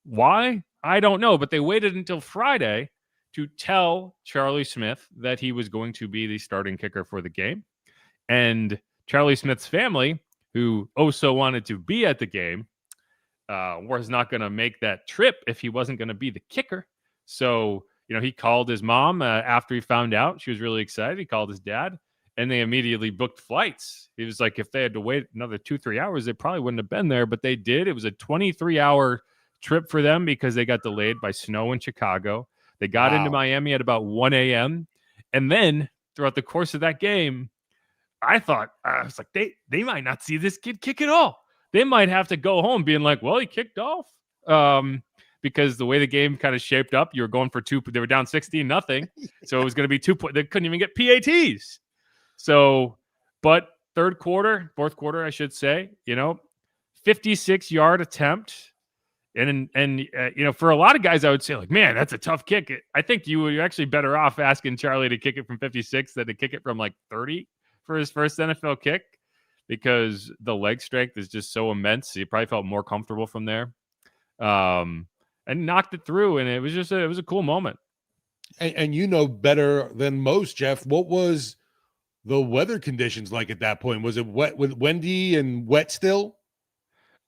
Why? I don't know, but they waited until Friday to tell Charlie Smith that he was going to be the starting kicker for the game. And Charlie Smith's family, who so wanted to be at the game, was not going to make that trip if he wasn't going to be the kicker. So, he called his mom after he found out. She was really excited. He called his dad, and they immediately booked flights. He was like, if they had to wait another 2-3 hours, they probably wouldn't have been there, but they did. It was a 23-hour trip for them because they got delayed by snow in Chicago. They got into Miami at about 1 a.m. And then throughout the course of that game, I was like, they might not see this kid kick at all. They might have to go home being like, well, he kicked off. Because the way the game kind of shaped up, you were going for two. They were down 16-0. So it was going to be 2 points. They couldn't even get PATs. So, but fourth quarter, I should say, 56-yard attempt. And for a lot of guys, I would say, like, man, that's a tough kick. I think you're actually better off asking Charlie to kick it from 56 than to kick it from like 30 for his first NFL kick, because the leg strength is just so immense. He probably felt more comfortable from there, and knocked it through. And it was a cool moment. And better than most, Jeff, what was the weather conditions like at that point? Was it wet, with windy and wet still?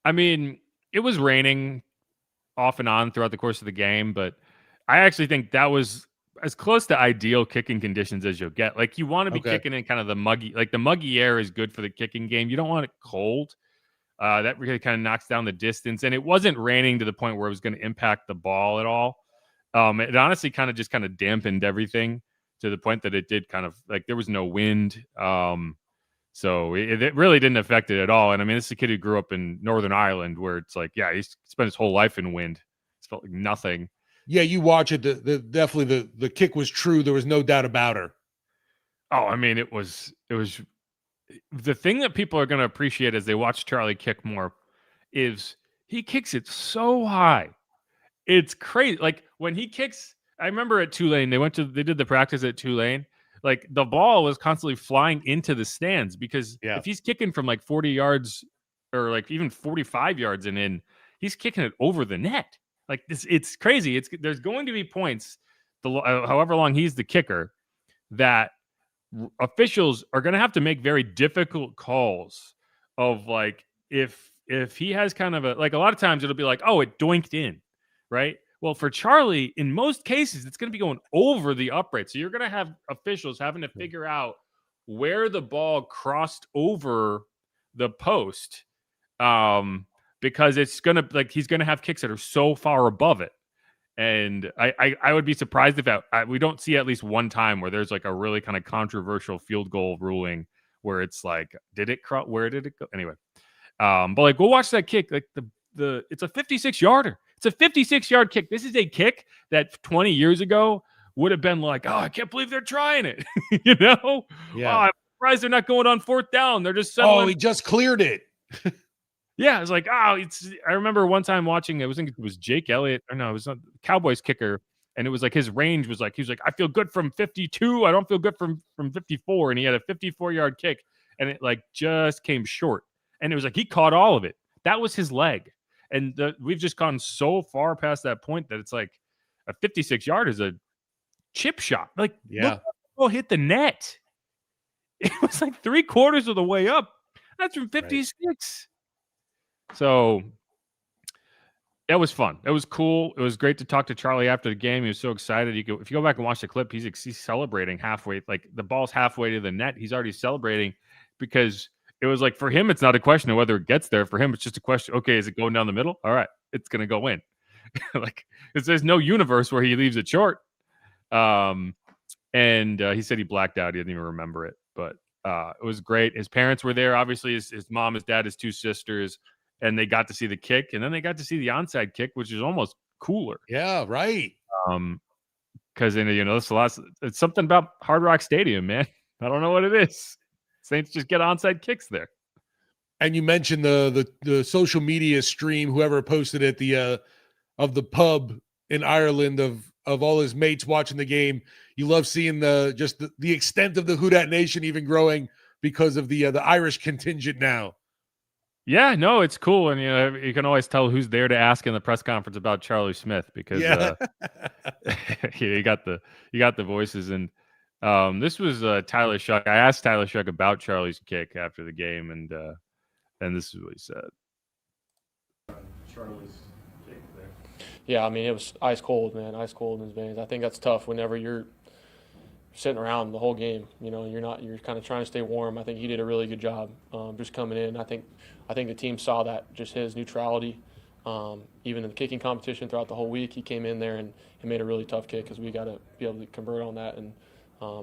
I mean, it was raining off and on throughout the course of the game, but I actually think that was as close to ideal kicking conditions as you'll get. Like you want to be kicking in kind of the muggy air is good for the kicking game. You don't want it cold. That really kind of knocks down the distance, and it wasn't raining to the point where it was going to impact the ball at all. It honestly kind of dampened everything to the point that it did kind of like there was no wind. So it really didn't affect it at all. And I mean, this is a kid who grew up in Northern Ireland where it's like, yeah, he spent his whole life in wind. It felt like nothing. Yeah, you watch it. Definitely the kick was true. There was no doubt about her. Oh, I mean, it was the thing that people are going to appreciate as they watch Charlie kick more is he kicks it so high. It's crazy. Like when he kicks, I remember at Tulane, they did the practice at Tulane. Like the ball was constantly flying into the stands because if he's kicking from like 40 yards or like even 45 yards and in, he's kicking it over the net. Like this, it's crazy. There's going to be points, however long he's the kicker, that officials are going to have to make very difficult calls of like if he has kind of a lot of times it'll be like, oh, it doinked in, right? Well, for Charlie, in most cases, it's going to be going over the upright. So you're going to have officials having to figure out where the ball crossed over the post, because it's going to he's going to have kicks that are so far above it. And I would be surprised if we don't see at least one time where there's like a really kind of controversial field goal ruling where it's like, did it cross? Where did it go? Anyway, but like go watch that kick. Like it's a 56-yarder. It's a 56-yard kick. This is a kick that 20 years ago would have been like, oh, I can't believe they're trying it. You know? Yeah. Oh, I'm surprised they're not going on fourth down. They're just settling. Oh, he just cleared it. Yeah, it's like, I remember one time watching, I think it was Jake Elliott, or no, it was not Cowboys kicker, and it was like his range was like, he was like, I feel good from 52, I don't feel good from 54, and he had a 54-yard kick, and it like just came short, and it was like he caught all of it. That was his leg, and we've just gone so far past that point that it's like a 56-yard is a chip shot. Like, look, ball hit the net. It was like 3/4 of the way up. That's from 56. Right. So that was fun. It was cool. It was great to talk to Charlie after the game. He was so excited. If you go back and watch the clip, he's celebrating halfway. Like the ball's halfway to the net. He's already celebrating because it was like for him, it's not a question of whether it gets there. For him, it's just a question. Okay, is it going down the middle? All right, it's gonna go in. Like there's no universe where he leaves it short. And he said he blacked out. He didn't even remember it, but it was great. His parents were there. Obviously, his mom, his dad, his two sisters. And they got to see the kick, and then they got to see the onside kick, which is almost cooler. Yeah, right. Because it's something about Hard Rock Stadium, man. I don't know what it is. Saints just get onside kicks there. And you mentioned the social media stream, whoever posted it, of the pub in Ireland of all his mates watching the game. You love seeing the extent of the Who Dat Nation even growing because of the Irish contingent now. Yeah, no, it's cool, and you can always tell who's there to ask in the press conference about Charlie Smith because you got the voices. And this was Tyler Shough. I asked Tyler Shough about Charlie's kick after the game, and this is what he said. Charlie's kick there. Yeah, I mean, it was ice cold, man, ice cold in his veins. I think that's tough whenever you're sitting around the whole game. You're kind of trying to stay warm. I think he did a really good job just coming in. I think the team saw that, just his neutrality. Even in the kicking competition throughout the whole week, he came in there and he made a really tough kick because we got to be able to convert on that. And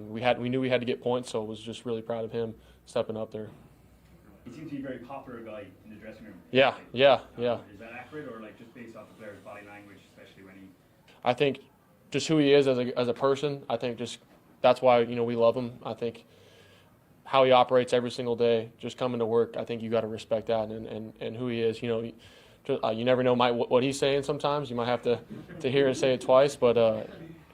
we knew we had to get points, so I was just really proud of him stepping up there. He seems to be a very popular guy in the dressing room. Yeah. Is that accurate, or like just based off the player's body language, especially when he? I think just who he is as a person. I think just that's why we love him. I think how he operates every single day, just coming to work. I think you got to respect that and who he is. You never know what he's saying. Sometimes you might have to hear and say it twice, but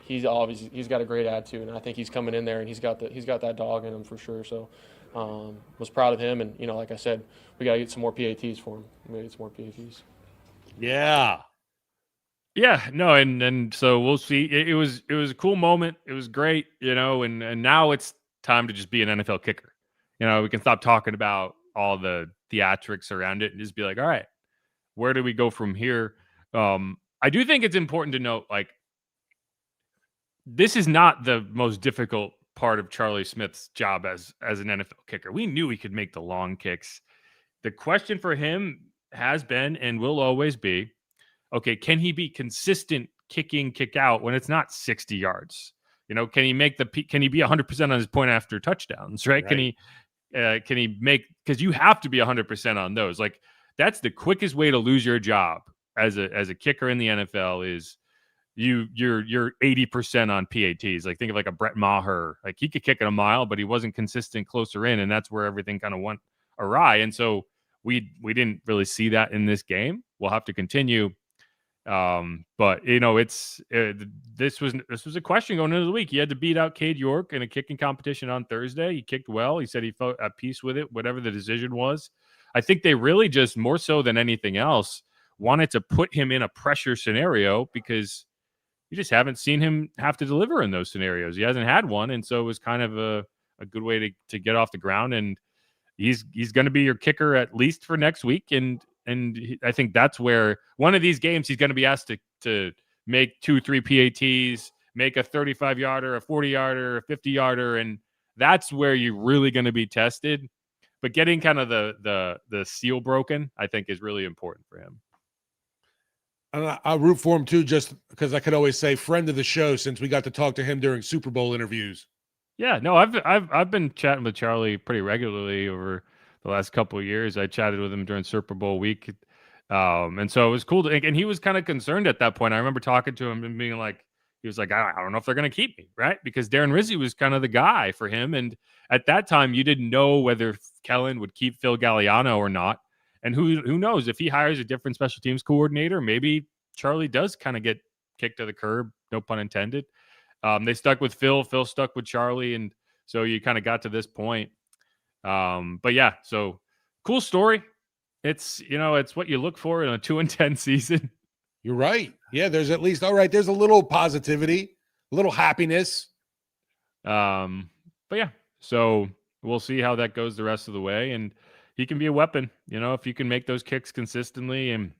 he's got a great attitude, and I think he's coming in there and he's got that dog in him for sure. So was proud of him, and like I said, we got to get some more PATs for him. We got to get some more PATs. Yeah. Yeah, no, and so we'll see. It was a cool moment. It was great, and now it's time to just be an NFL kicker. We can stop talking about all the theatrics around it and just be like, all right, where do we go from here? I do think it's important to note, like, this is not the most difficult part of Charlie Smith's job as an NFL kicker. We knew he could make the long kicks. The question for him has been and will always be, okay, can he be consistent kicking kick out when it's not 60 yards? Can he make can he be 100% on his point after touchdowns, right? Can he make, because you have to be 100% on those. Like, that's the quickest way to lose your job as a kicker in the NFL is you're 80% on PATs. Like, think of like a Brett Maher. Like, he could kick it a mile, but he wasn't consistent closer in, and that's where everything kind of went awry. And so we didn't really see that in this game. We'll have to continue. But this was a question going into the week. He had to beat out Cade York in a kicking competition on Thursday. He kicked well. He said he felt at peace with it, whatever the decision was. I think they really just, more so than anything else, wanted to put him in a pressure scenario because you just haven't seen him have to deliver in those scenarios. He hasn't had one, and so it was kind of a good way to get off the ground. And he's going to be your kicker at least for next week. And I think that's where one of these games he's going to be asked to make 2-3 PATs, make a 35-yarder, a 40-yarder, a 50-yarder, and that's where you're really going to be tested. But getting kind of the seal broken, I think, is really important for him. And I'll root for him too, just because I could always say friend of the show since we got to talk to him during Super Bowl interviews. Yeah, no, I've been chatting with Charlie pretty regularly over the last couple of years. I chatted with him during Super Bowl week. And so it was cool and he was kind of concerned at that point. I remember talking to him and being like, he was like, I don't know if they're going to keep me, right? Because Darren Rizzi was kind of the guy for him. And at that time, you didn't know whether Kellen would keep Phil Galliano or not. And who knows, if he hires a different special teams coordinator, maybe Charlie does kind of get kicked to the curb, no pun intended. They stuck with Phil. Phil stuck with Charlie. And so you kind of got to this point. But yeah, so cool story. It's what you look for in a 2-10 season. You're right. Yeah, there's at least, all right, there's a little positivity, a little happiness. But yeah, so we'll see how that goes the rest of the way. And he can be a weapon, if you can make those kicks consistently. And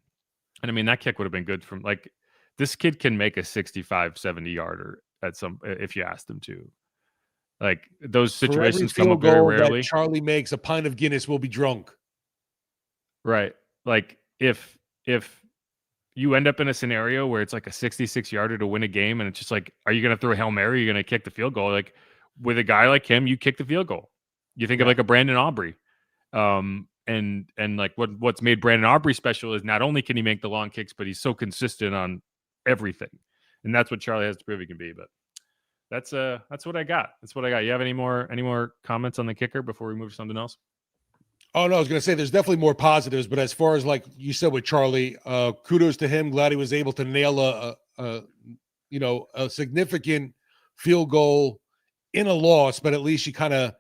I mean, that kick would have been good from, like, this kid can make a 65, 70 yarder if you asked him to. Like, those situations come up very rarely. Charlie makes a pint of Guinness will be drunk. Right. Like, if you end up in a scenario where it's like a 66 yarder to win a game, and it's just like, are you going to throw a Hail Mary? Are you going to kick the field goal? Like, with a guy like him, you kick the field goal. You think of like a Brandon Aubrey. And like what's made Brandon Aubrey special is not only can he make the long kicks, but he's so consistent on everything. And that's what Charlie has to prove he can be. But that's what I got. That's what I got. You have any more comments on the kicker before we move to something else? Oh, no, I was going to say there's definitely more positives, but as far as like you said with Charlie, kudos to him. Glad he was able to nail a significant field goal in a loss, but at least you kind of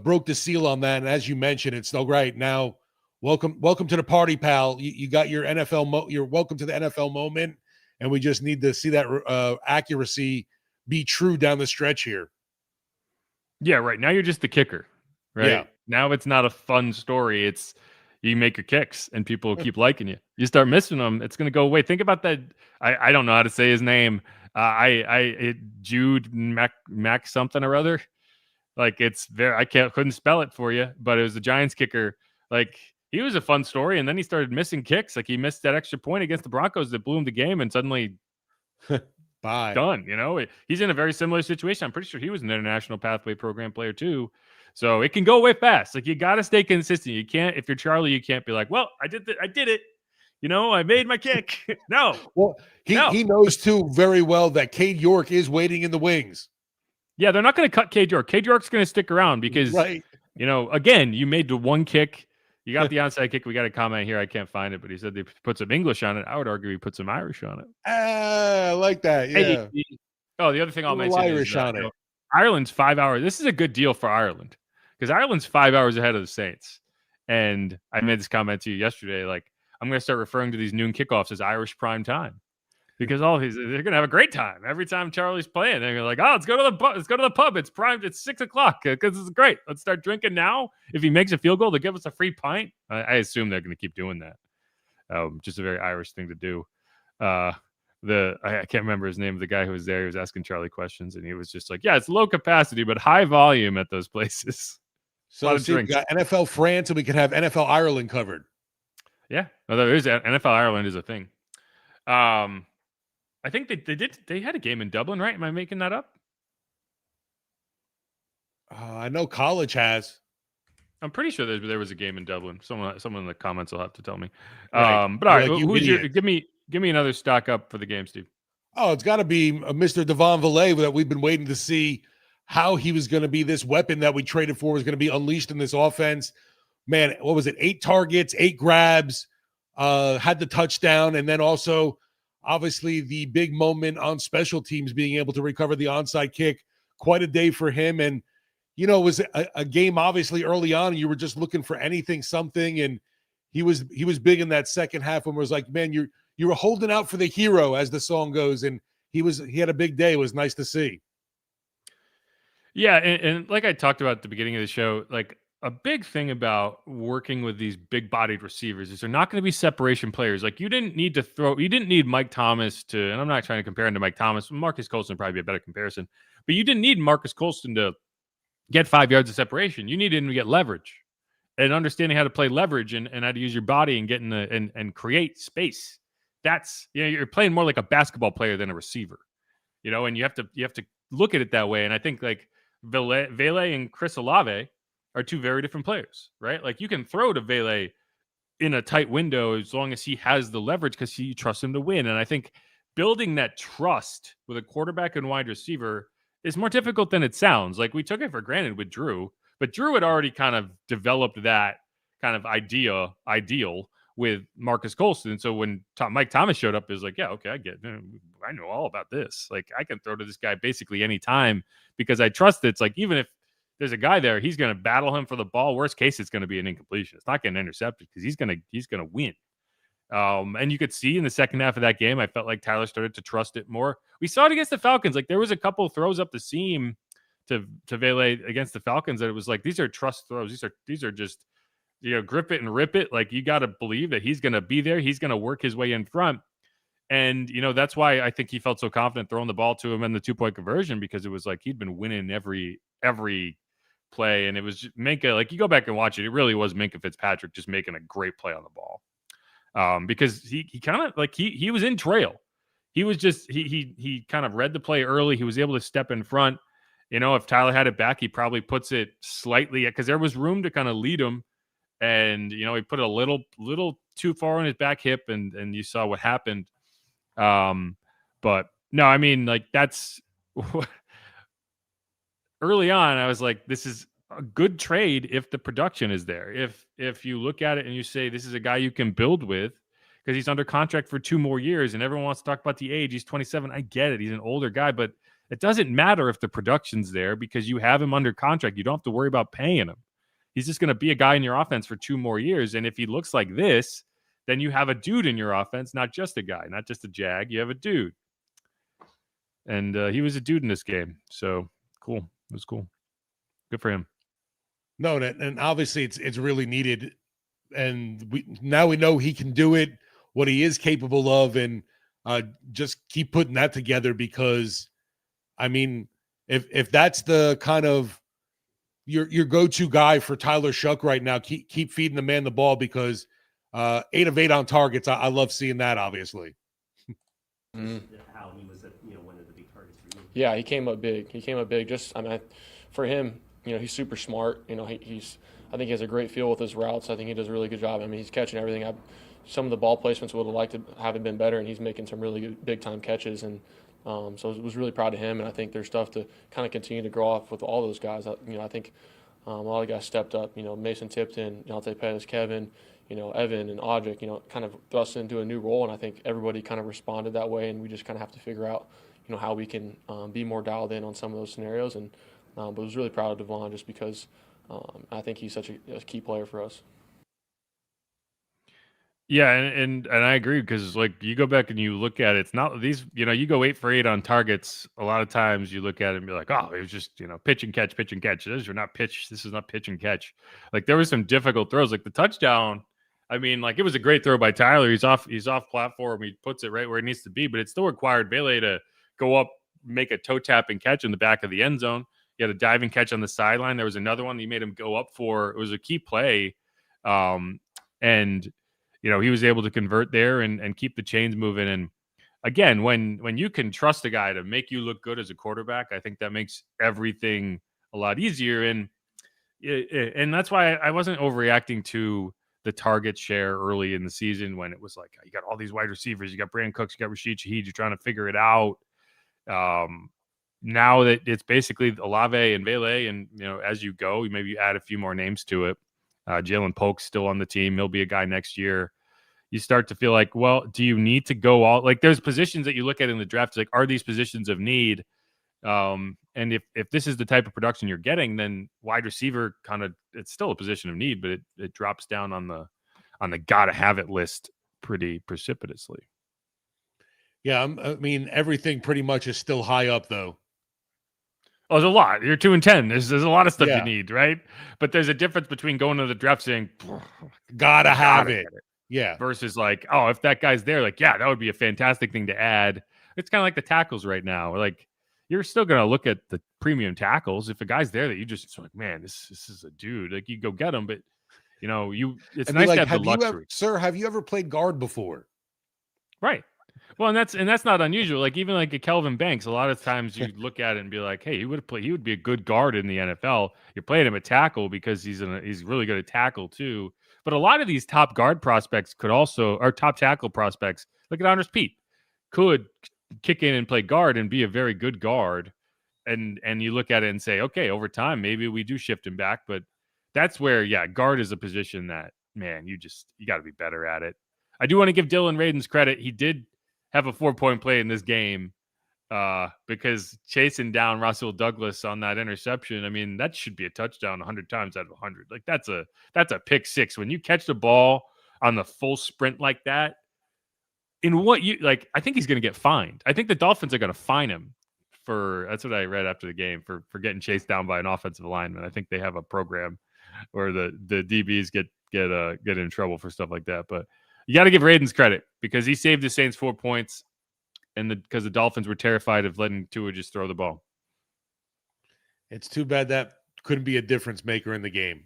broke the seal on that. And as you mentioned, it's still right now. Welcome to the party, pal. You got your NFL. You're welcome to the NFL moment, and we just need to see that accuracy be true down the stretch here. Yeah, right. Now you're just the kicker, right? Yeah. Now it's not a fun story. It's you make your kicks and people keep liking you. You start missing them, it's going to go away. Think about that. I don't know how to say his name. Jude Mac something or other. Like, it's very, couldn't spell it for you, but it was the Giants kicker. Like, he was a fun story, and then he started missing kicks. Like, he missed that extra point against the Broncos that blew him the game, and suddenly bye. Done. He's in a very similar situation. I'm pretty sure he was an international pathway program player too. So it can go away fast. Like, you got to stay consistent. You can't, if you're Charlie, you can't be like, well, I did it. I made my kick. No. Well, he knows too very well that Cade York is waiting in the wings. Yeah, they're not going to cut Cade York. Cade York's going to stick around because, again, you made the one kick. You got the onside kick. We got a comment here. I can't find it, but he said they put some English on it. I would argue he put some Irish on it. I like that. Yeah. The other thing I'll mention Irish is on it. Ireland's 5 hours. This is a good deal for Ireland because Ireland's 5 hours ahead of the Saints. And I made this comment to you yesterday. Like, I'm going to start referring to these noon kickoffs as Irish prime time. Because they're gonna have a great time every time Charlie's playing. They're like, oh, let's go to the pub. It's primed. It's 6 o'clock because it's great. Let's start drinking now. If he makes a field goal, they'll give us a free pint. I assume they're gonna keep doing that. Just a very Irish thing to do. I can't remember his name, the guy who was there. He was asking Charlie questions, and he was just like, yeah, it's low capacity, but high volume at those places. So see, we got NFL France, and we can have NFL Ireland covered. Yeah, no, there is NFL Ireland is a thing. I think they had a game in Dublin, right? Am I making that up? I know college has. I'm pretty sure there was a game in Dublin. Someone in the comments will have to tell me. Right. But all right, like, who's your? Give me another stock up for the game, Steve. Oh, it's got to be Mr. Vele that we've been waiting to see how he was going to be. This weapon that we traded for was going to be unleashed in this offense. Man, what was it? 8 targets, 8 grabs, had the touchdown, and then also obviously the big moment on special teams, being able to recover the onside kick. Quite a day for him. And it was a game obviously early on, and you were just looking for anything, something, and he was big in that second half when it was like, man, you were holding out for the hero, as the song goes, and he had a big day. It was nice to see. Yeah, and like I talked about at the beginning of the show, like a big thing about working with these big-bodied receivers is they're not going to be separation players. Like you didn't need Mike Thomas to, and I'm not trying to compare him to Mike Thomas. Marcus Colston would probably be a better comparison, but you didn't need Marcus Colston to get 5 yards of separation. You needed him to get leverage and understanding how to play leverage and how to use your body and get in and create space. That's, you're playing more like a basketball player than a receiver, and you have to look at it that way. And I think like Vele and Chris Olave are 2 very different players, right? Like you can throw to Vele in a tight window as long as he has the leverage because you trust him to win. And I think building that trust with a quarterback and wide receiver is more difficult than it sounds. Like we took it for granted with Drew, but Drew had already kind of developed that kind of ideal with Marcus Colston. So when Mike Thomas showed up, it was like, yeah, okay, I get it. I know all about this. Like I can throw to this guy basically anytime because I trust it. It's like, even if there's a guy there, he's going to battle him for the ball. Worst case, it's going to be an incompletion. It's not getting intercepted because he's going to win. And you could see in the second half of that game, I felt like Tyler started to trust it more. We saw it against the Falcons. Like there was a couple throws up the seam to Vele against the Falcons that it was like, these are trust throws. These are just, grip it and rip it. Like you got to believe that he's going to be there. He's going to work his way in front. And, that's why I think he felt so confident throwing the ball to him in the 2-point conversion, because it was like he'd been winning every play. And it was just Minkah, like you go back and watch it, it really was Minkah Fitzpatrick just making a great play on the ball. Because he kind of like he was in trail. He was just he kind of read the play early. He was able to step in front. If Tyler had it back, he probably puts it slightly because there was room to kind of lead him. And he put it a little too far on his back hip, and you saw what happened. But no, I mean, like that's early on. I was like, this is a good trade if the production is there. If you look at it and you say this is a guy you can build with because he's under contract for 2 more years, and everyone wants to talk about the age. He's 27. I get it. He's an older guy, but it doesn't matter if the production's there because you have him under contract. You don't have to worry about paying him. He's just going to be a guy in your offense for 2 more years. And if he looks like this, then you have a dude in your offense, not just a guy, not just a jag. You have a dude. And he was a dude in this game. So cool. It was cool. Good for him. No, and obviously it's really needed. And we know he can do it, what he is capable of, and just keep putting that together because, I mean, if that's the kind of your go-to guy for Tyler Shough right now, keep feeding the man the ball because 8 of 8 on targets. I love seeing that, obviously. How he was, one of the big targets for you. Yeah, he came up big. Just, for him, he's super smart. I think he has a great feel with his routes. I think he does a really good job. He's catching everything. Some of the ball placements would have liked to have it been better, and he's making some really good big-time catches. And so I was really proud of him, and I think there's stuff to kind of continue to grow off with all those guys. I think a lot of guys stepped up. Mason Tipton, Deontay Pettis, Kevin, Evan and Audric, kind of thrust into a new role, and I think everybody kind of responded that way, and we just kind of have to figure out, how we can be more dialed in on some of those scenarios. And but I was really proud of Devon just because I think he's such a key player for us. Yeah, and I agree because like you go back and you look at it, it's not these, you go 8 for 8 on targets. A lot of times you look at it and be like, oh, it was just, pitch and catch. This is not pitch and catch. Like there was some difficult throws, like the touchdown. I mean, like, it was a great throw by Tyler. He's off platform. He puts it right where it needs to be, but it still required Vele to go up, make a toe tapping catch in the back of the end zone. He had a diving catch on the sideline. There was another one he made him go up for. It was a key play. And he was able to convert there and keep the chains moving. And again, when you can trust a guy to make you look good as a quarterback, I think that makes everything a lot easier. And that's why I wasn't overreacting to the target share early in the season when it was like, you got all these wide receivers, you got Brandon Cooks, you got Rashid Shaheed, you're trying to figure it out. Now that it's basically Olave and Vele, and as you go, you maybe add a few more names to it. Jalen Polk's still on the team. He'll be a guy next year. You start to feel like, well, do you need to go all, like, there's positions that you look at in the draft, like, are these positions of need? And if this is the type of production you're getting, then wide receiver it's still a position of need, but it drops down on the gotta have it list pretty precipitously. Yeah, I mean, everything pretty much is still high up, though. Oh, there's a lot. You're 2-10. There's a lot of stuff Yeah. you need, right? But there's a difference between going to the draft saying, gotta have it. Yeah. Versus like, oh, if that guy's there, like, yeah, that would be a fantastic thing to add. It's kind of like the tackles right now. Like, you're still going to look at the premium tackles. If a guy's there that you just like, man, this is a dude, like, you go get him. But it's nice to have the luxury. Sir, have you ever played guard before? Right. Well, and that's not unusual. Like, even like a Kelvin Banks, a lot of times you look at it and be like, hey, he would be a good guard in the NFL. You're playing him at tackle because he's really good at tackle too. But a lot of these top guard prospects or top tackle prospects, look at Andres Pete, could kick in and play guard and be a very good guard. And you look at it and say, okay, over time, maybe we do shift him back. But that's where, guard is a position that, man, you got to be better at it. I do want to give Dylan Radins credit. He did have a 4-point play in this game because chasing down Russell Douglas on that interception, I mean, that should be a touchdown 100 times out of 100. Like, that's a pick six. When you catch the ball on the full sprint like that, I think he's going to get fined. I think the Dolphins are going to fine him that's what I read after the game, for getting chased down by an offensive lineman. I think they have a program where the DBs get in trouble for stuff like that. But you got to give Radins credit because he saved the Saints 4 points, and because the Dolphins were terrified of letting Tua just throw the ball. It's too bad that couldn't be a difference maker in the game.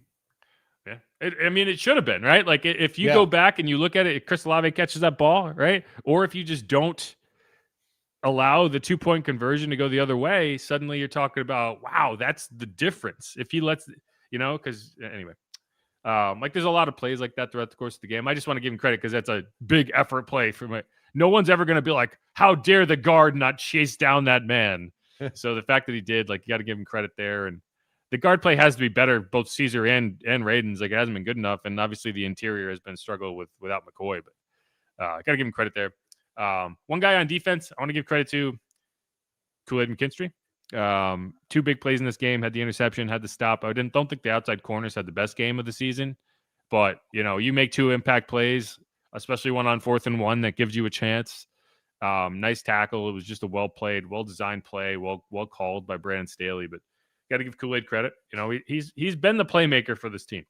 Yeah, it should have been, right? Like, if you go back and you look at it, if Chris Olave catches that ball, right, or if you just don't allow the 2-point conversion to go the other way, suddenly you're talking about, wow, that's the difference. If he lets, because anyway. Like, there's a lot of plays like that throughout the course of the game. I just want to give him credit because that's a big effort play for me. No one's ever going to be like, how dare the guard not chase down that man? So the fact that he did, like, you got to give him credit there. And the guard play has to be better, both Caesar and Radins. Like, it hasn't been good enough. And obviously the interior has been a struggle without McCoy, but I got to give him credit there. One guy on defense I want to give credit to, Kool-Aid McKinstry. 2 big plays in this game, had the interception, had the stop. I don't think the outside corners had the best game of the season, but you make 2 impact plays, especially one on 4th and 1 that gives you a chance. Nice tackle. It was just a well-played, well-designed play, well called by Brandon Staley, but got to give Kool-Aid credit. He's been the playmaker for this team.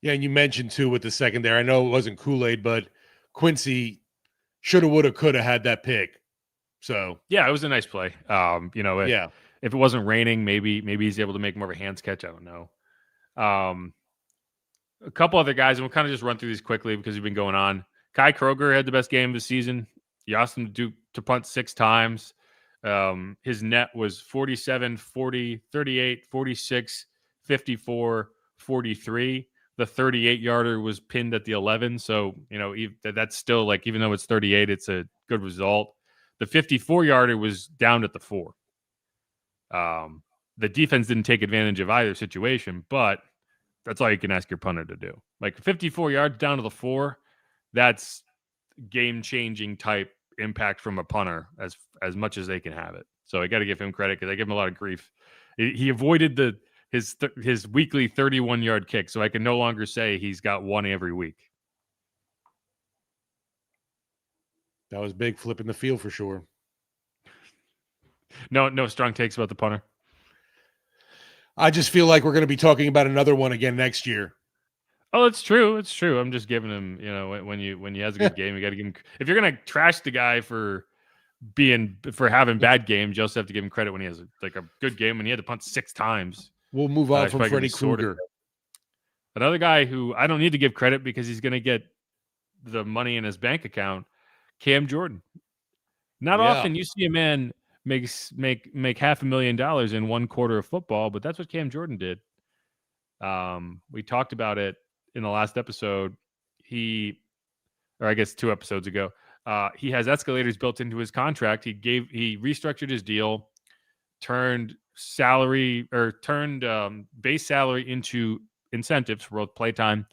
Yeah, and you mentioned too with the secondary, I know it wasn't Kool-Aid, but Quincy shoulda, woulda, coulda had that pick. So yeah, it was a nice play. If it wasn't raining, maybe he's able to make more of a hands catch. I don't know. A couple other guys, and we'll kind of just run through these quickly because we've been going on. Kai Kroger had the best game of the season. You asked him to punt 6 times. His net was 47, 40, 38, 46, 54, 43. The 38-yarder was pinned at the 11. So, that's still, like, even though it's 38, it's a good result. The 54-yarder was down at the 4. The defense didn't take advantage of either situation, but that's all you can ask your punter to do. Like, 54 yards down to the 4, that's game-changing type impact from a punter as much as they can have it. So I got to give him credit because I give him a lot of grief. He avoided his weekly 31-yard kick, so I can no longer say he's got one every week. That was big, flipping the field for sure. No strong takes about the punter. I just feel like we're going to be talking about another one again next year. Oh, it's true. It's true. I'm just giving him, when he has a good game, you got to give him. If you're gonna trash the guy for having bad games, you also have to give him credit when he has a good game. When he had to punt 6 times. We'll move on from Freddie Krueger. Another guy who I don't need to give credit because he's going to get the money in his bank account, Cam Jordan. Not often you see a man make $500,000 in 1 quarter of football, but that's what Cam Jordan did. We talked about it in the last episode. Or I guess 2 episodes ago, he has escalators built into his contract. He restructured his deal, turned base salary into incentives for both playtime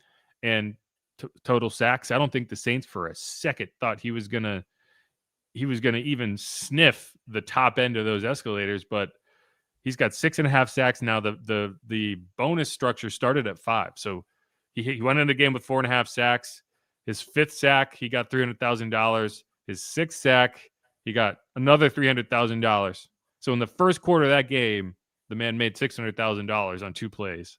and total sacks. I don't think the Saints for a second thought he was gonna even sniff the top end of those escalators, but he's got 6.5 sacks now. The bonus structure started at 5, so he went into the game with 4.5 sacks. His 5th sack, he got $300,000. His 6th sack, he got another $300,000. So in the first quarter of that game, the man made $600,000 on 2 plays.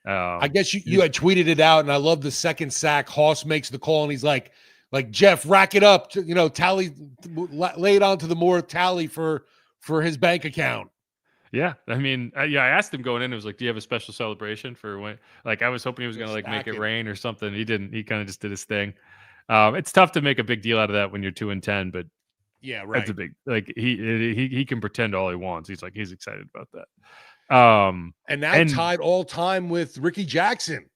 I guess you had tweeted it out, and I love the 2nd sack. Hoss makes the call, and he's like Jeff, rack it up, tally, lay it onto the more tally for his bank account. Yeah, I mean, I asked him going in. It was like, do you have a special celebration for when? Like, I was hoping he was going to make it rain or something. He didn't. He kind of just did his thing. It's tough to make a big deal out of that when you're 2-10, but yeah, right. That's a big he can pretend all he wants. He's excited about that. And now tied all time with Ricky Jackson.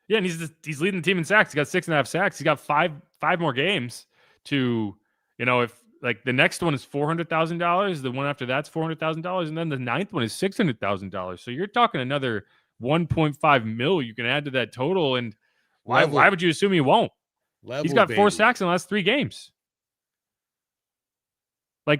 Yeah, and he's leading the team in sacks. He got 6.5 sacks. He got five more games to, if the next one is $400,000, the one after that's $400,000, and then the 9th one is $600,000. So you're talking another 1.5 mil you can add to that total. And why would you assume he won't? He's got 4 sacks in the last 3 games.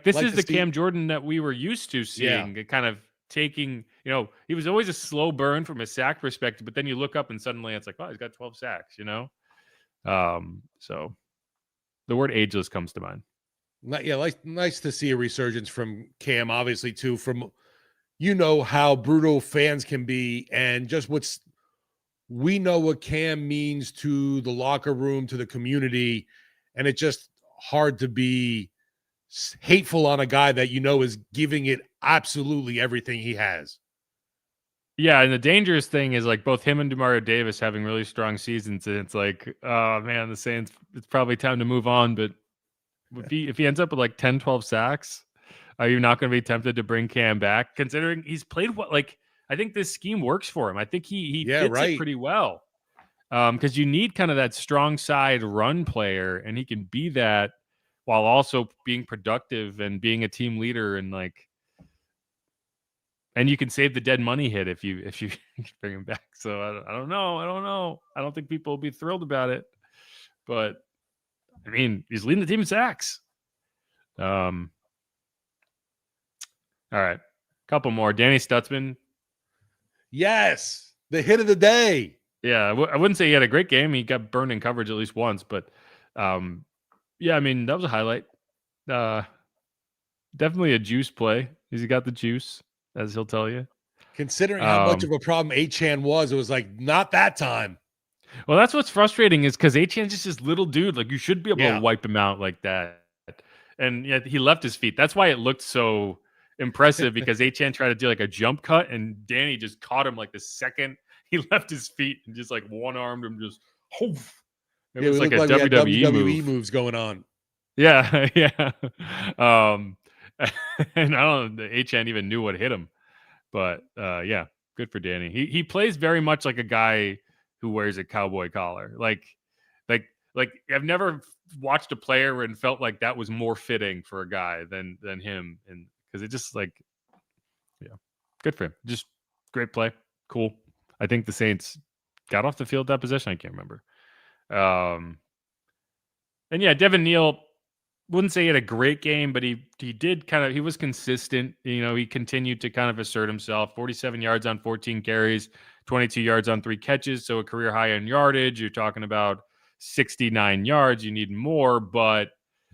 This is the Cam Jordan that we were used to seeing. Kind of taking, he was always a slow burn from a sack perspective, but then you look up and suddenly it's like, oh, he's got 12 sacks, So the word ageless comes to mind. Yeah, nice to see a resurgence from Cam, obviously, too, from how brutal fans can be, and just we know what Cam means to the locker room, to the community, and it's just hard to be hateful on a guy that is giving it absolutely everything he has. Yeah, and the dangerous thing is both him and Demario Davis having really strong seasons, and it's oh man, the Saints, it's probably time to move on. But if he ends up with 10, 12 sacks, are you not going to be tempted to bring Cam back? Considering he's played I think this scheme works for him. I think he fits it pretty well. Because you need kind of that strong side run player, and he can be that while also being productive and being a team leader, and and you can save the dead money hit if you bring him back. So I don't know. I don't think people will be thrilled about it, but I mean, he's leading the team in sacks. All right, couple more. Danny Stutzman. Yes, the hit of the day. Yeah, I wouldn't say he had a great game. He got burned in coverage at least once, but yeah, I mean, that was a highlight. Definitely a juice play. He's got the juice, as he'll tell you. Considering how much of a problem Achane was, it was not that time. Well, that's what's frustrating is because Achane's just this little dude. You should be able to wipe him out like that. And yet he left his feet. That's why it looked so impressive, because Achane tried to do a jump cut, and Danny just caught him the second he left his feet and just one-armed him, just hoof. It was a WWE moves going on. Yeah, yeah. And I don't know if Achane even knew what hit him. But yeah, good for Danny. He plays very much like a guy who wears a cowboy collar. I've never watched a player and felt like that was more fitting for a guy than him, and because it just good for him. Just great play, cool. I think the Saints got off the field that possession. I can't remember. And yeah, Devin Neal, wouldn't say he had a great game, but he did he was consistent. He continued to kind of assert himself. 47 yards on 14 carries, 22 yards on 3 catches. So a career high in yardage. You're talking about 69 yards. You need more, but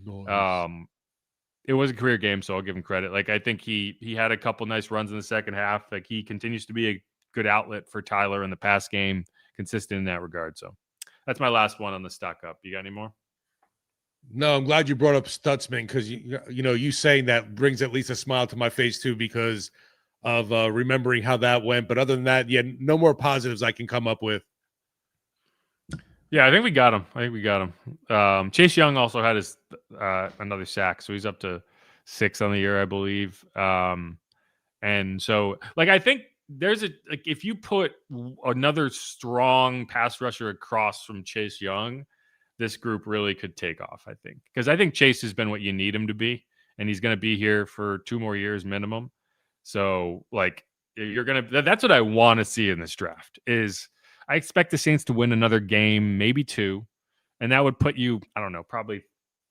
it was a career game, so I'll give him credit. I think he had a couple nice runs in the second half. He continues to be a good outlet for Tyler in the pass game. consistent in that regard. So that's my last one on the stock up. You got any more? No, I'm glad you brought up Stutzman because you saying that brings at least a smile to my face too because of remembering how that went. But other than that, yeah, no more positives I can come up with. Yeah, I think we got him. Chase Young also had his another sack, so he's up to 6 on the year, I believe. And so, like, I think there's if you put another strong pass rusher across from Chase Young, this group really could take off, I think. Because I think Chase has been what you need him to be, and he's going to be here for 2 more years minimum. So, like, that's what I want to see in this draft is I expect the Saints to win another game, maybe 2, and that would put you, I don't know, probably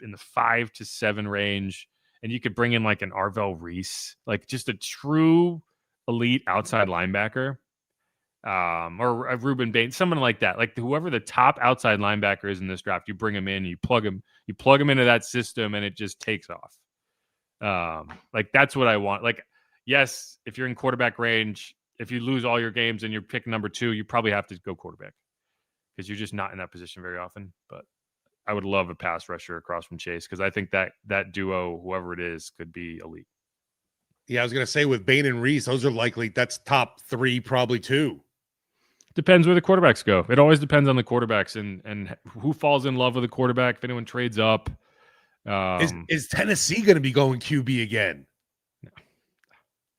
in the 5 to 7 range, and you could bring in like an Arvell Reese, like just a true elite outside linebacker. Or a Ruben Bain, someone like that. Like whoever the top outside linebacker is in this draft, you bring him in, you plug him into that system, and it just takes off. Like that's what I want. Like, yes, if you're in quarterback range, if you lose all your games and you're pick number 2, you probably have to go quarterback because you're just not in that position very often. But I would love a pass rusher across from Chase because I think that duo, whoever it is, could be elite. Yeah, I was going to say with Bain and Reese, those are likely that's top 3, probably 2. Depends where the quarterbacks go. It always depends on the quarterbacks and who falls in love with the quarterback. If anyone trades up, is Tennessee going to be going QB again?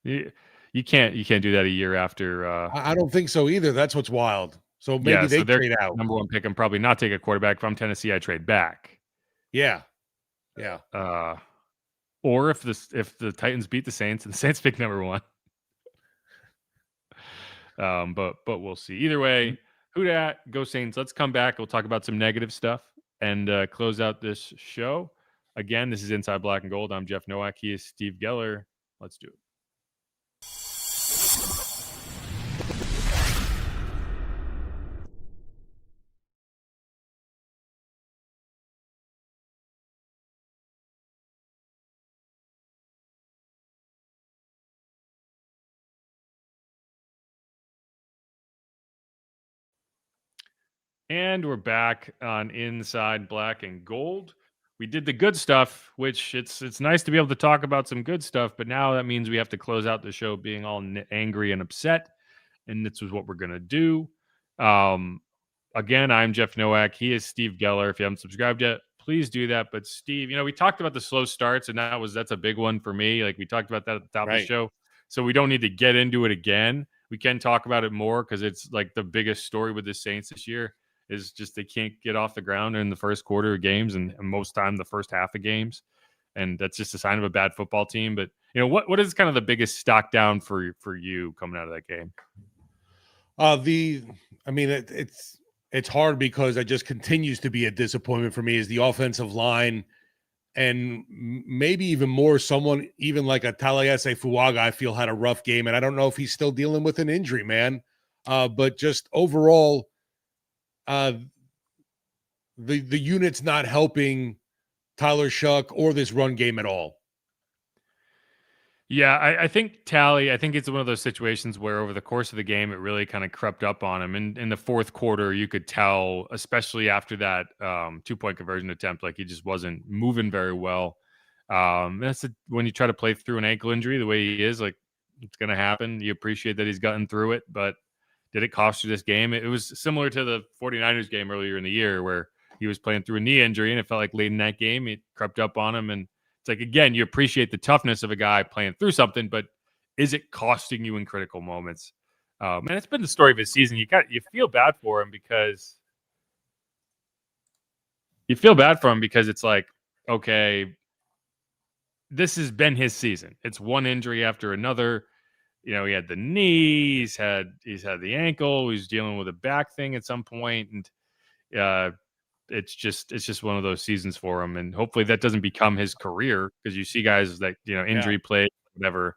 No. You can't do that a year after. I don't think so either. That's what's wild. So maybe they trade out. Number 1 pick and probably not take a quarterback from Tennessee. I trade back. Yeah. Or if the Titans beat the Saints and the Saints pick number 1. But we'll see. Either way, who dat? Go Saints. Let's come back. We'll talk about some negative stuff and close out this show. Again, this is Inside Black and Gold. I'm Jeff Nowak. He is Steve Geller. Let's do it. And we're back on Inside Black and Gold. We did the good stuff, which it's nice to be able to talk about some good stuff, but now that means we have to close out the show being all angry and upset, and this is what we're going to do. Again, I'm Jeff Nowak. He is Steve Geller. If you haven't subscribed yet, please do that. But Steve, we talked about the slow starts, and that's a big one for me. Like we talked about that at the top of the show, so we don't need to get into it again. We can talk about it more because it's like the biggest story with the Saints this year. Is just they can't get off the ground in the first quarter of games and most time the first half of games. And that's just a sign of a bad football team. But, what is kind of the biggest stock down for you coming out of that game? It's hard because it just continues to be a disappointment for me is the offensive line and maybe even more someone even like a Talayese Fuaga I feel had a rough game. And I don't know if he's still dealing with an injury, man. But just overall, the unit's not helping Tyler Shough or this run game at all. Yeah, I think Tally, I think it's one of those situations where over the course of the game, it really kind of crept up on him. And in the fourth quarter, you could tell, especially after that 2-point conversion attempt, like he just wasn't moving very well. When you try to play through an ankle injury the way he is, like it's going to happen. You appreciate that he's gotten through it, but did it cost you this game? It was similar to the 49ers game earlier in the year where he was playing through a knee injury and it felt like late in that game, it crept up on him. And it's like, again, you appreciate the toughness of a guy playing through something, but is it costing you in critical moments? Man, it's been the story of his season. You feel bad for him because it's like, okay, this has been his season. It's one injury after another. He had the knee, he's had the ankle, he's dealing with a back thing at some point, and it's just one of those seasons for him. And hopefully that doesn't become his career because you see guys that injury play, whatever.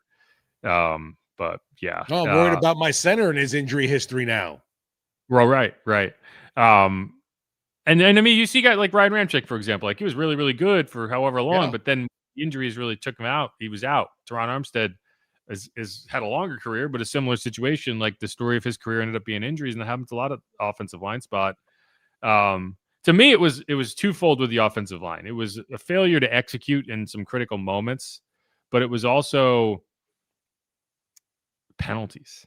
But yeah, I'm worried about my center and his injury history now. Well, right. And I mean, you see guys like Ryan Ramczyk, for example, like he was really, really good for however long, but then injuries really took him out. He was out. Teron Armstead. is had a longer career, but a similar situation. Like the story of his career ended up being injuries, and that happens a lot of offensive line spot. To me, it was twofold with the offensive line. It was a failure to execute in some critical moments, but it was also penalties,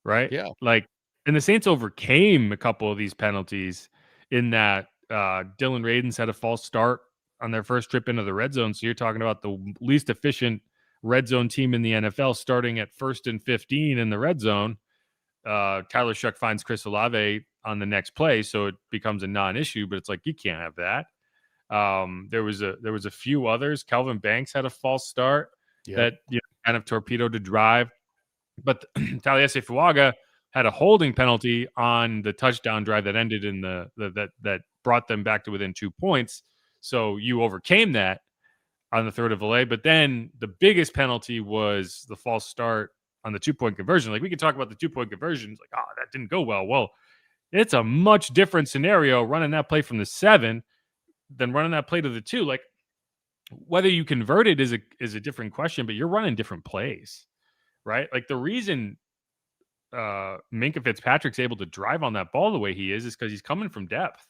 right? Yeah. Like, and the Saints overcame a couple of these penalties in that Dylan Radins had a false start on their first trip into the red zone. So you're talking about the least efficient red zone team in the NFL starting at 1st and 15 in the red zone. Tyler Shough finds Chris Olave on the next play, so it becomes a non-issue, but it's like, you can't have that. There was a few others. Kelvin Banks had a false start that kind of torpedoed a drive. But Taliesin Fuaga had a holding penalty on the touchdown drive that ended in that brought them back to within 2 points. So you overcame that on the throw to Vele. But then the biggest penalty was the false start on the 2-point conversion. Like, we could talk about the 2-point conversions, like, oh, that didn't go well. Well, it's a much different scenario running that play from the 7 than running that play to the 2. Like, whether you convert it is a different question, but you're running different plays, right? Like, the reason Minkah Fitzpatrick's able to drive on that ball the way he is because he's coming from depth,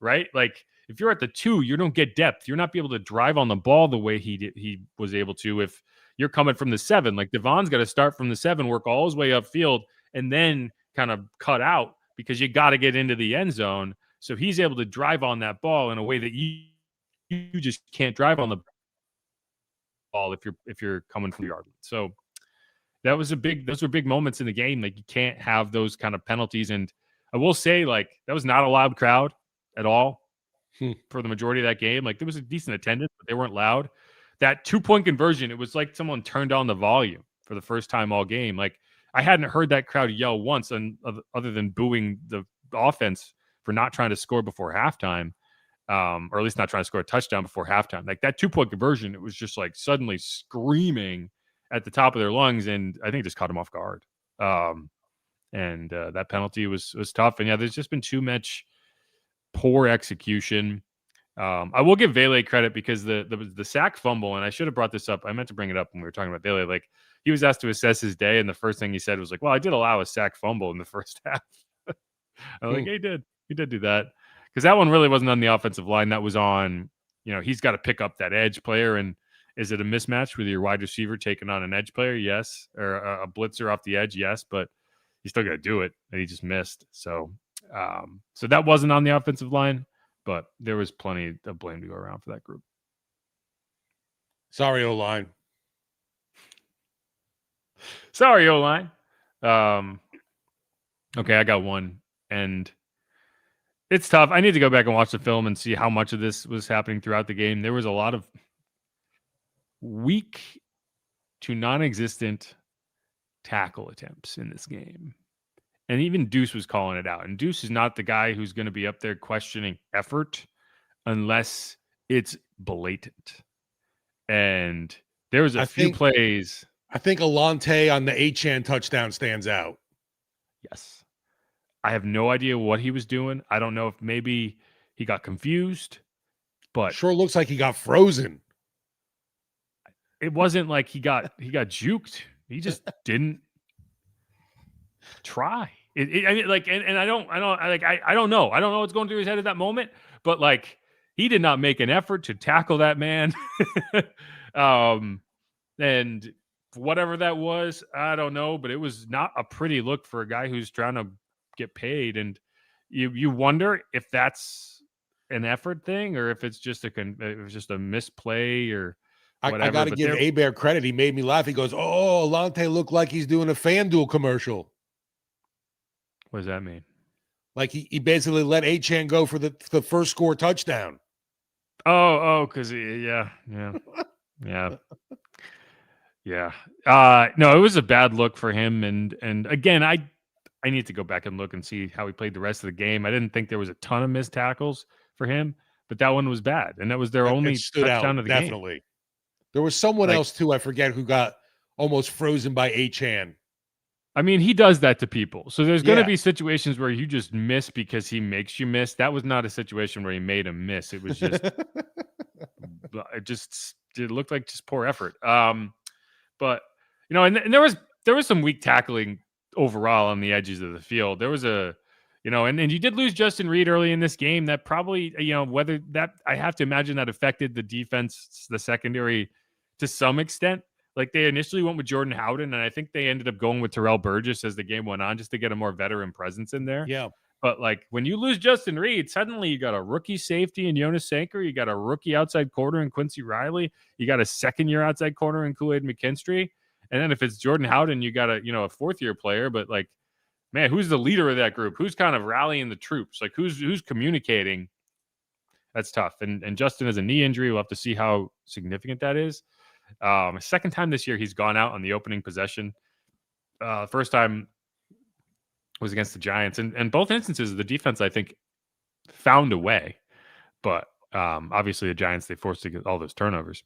right? Like, if you're at the 2, you don't get depth. You're not be able to drive on the ball the way he was able to if you're coming from the 7. Like, Devon's got to start from the 7, work all his way upfield, and then kind of cut out because you got to get into the end zone. So he's able to drive on that ball in a way that you just can't drive on the ball if you're coming from the yard. So those were big moments in the game. Like, you can't have those kind of penalties. And I will say, like, that was not a loud crowd at all for the majority of that game. Like, there was a decent attendance, but they weren't loud. That 2-point conversion, it was like someone turned on the volume for the first time all game. Like, I hadn't heard that crowd yell once, other than booing the offense for not trying to score before halftime, or at least not trying to score a touchdown before halftime. Like, that 2-point conversion, it was just like suddenly screaming at the top of their lungs, and I think it just caught them off guard. And that penalty was tough. And yeah, there's just been too much poor execution. I will give Vele credit because the sack fumble, and I should have brought this up. I meant to bring it up when we were talking about Vele. Like, he was asked to assess his day, and the first thing he said was like, well, I did allow a sack fumble in the first half. I'm like, he did do that. Because that one really wasn't on the offensive line. That was on, he's got to pick up that edge player. And is it a mismatch with your wide receiver taking on an edge player? Yes. Or a blitzer off the edge? Yes. But you still got to do it. And he just missed. So that wasn't on the offensive line, but there was plenty of blame to go around for that group. Sorry, O-line. Sorry, O-line. Okay, I got one. And it's tough. I need to go back and watch the film and see how much of this was happening throughout the game. There was a lot of weak to non-existent tackle attempts in this game. And even Deuce was calling it out. And Deuce is not the guy who's going to be up there questioning effort unless it's blatant. And there was a few plays. I think Alante on the Achane touchdown stands out. Yes. I have no idea what he was doing. I don't know if maybe he got confused, but sure looks like he got frozen. It wasn't like he got juked. He just didn't try. I don't know. I don't know what's going through his head at that moment, but like, he did not make an effort to tackle that man. And whatever that was, I don't know, but it was not a pretty look for a guy who's trying to get paid. And you wonder if that's an effort thing or if it's just a misplay or whatever. I got to give Abear credit. He made me laugh. He goes, "Oh, Alante looked like he's doing a FanDuel commercial." What does that mean? Like he basically let Achane go for the first score touchdown. Oh, because yeah. No, it was a bad look for him. And again, I need to go back and look and see how he played the rest of the game. I didn't think there was a ton of missed tackles for him, but that one was bad, and that was their only touchdown of the definitely. game. There was someone else too, I forget, who got almost frozen by Achane. I mean, he does that to people. So there's going to be situations where you just miss because he makes you miss. That was not a situation where he made him miss. It was just, it looked like just poor effort. But And there was some weak tackling overall on the edges of the field. There was and you did lose Justin Reed early in this game. That probably, whether that, I have to imagine that affected the defense, the secondary to some extent. Like they initially went with Jordan Howden, and I think they ended up going with Terrell Burgess as the game went on, just to get a more veteran presence in there. Yeah. But like when you lose Justin Reed, suddenly you got a rookie safety in Jonas Sanker, you got a rookie outside corner in Quincy Riley, you got a second-year outside corner in Kool-Aid McKinstry, and then if it's Jordan Howden, you got a fourth-year player. But like, man, who's the leader of that group? Who's kind of rallying the troops? Like who's communicating? That's tough. And Justin has a knee injury. We'll have to see how significant that is. Second time this year he's gone out on the opening possession. First time was against the Giants, and both instances the defense, I think, found a way, but obviously the Giants, they forced to get all those turnovers.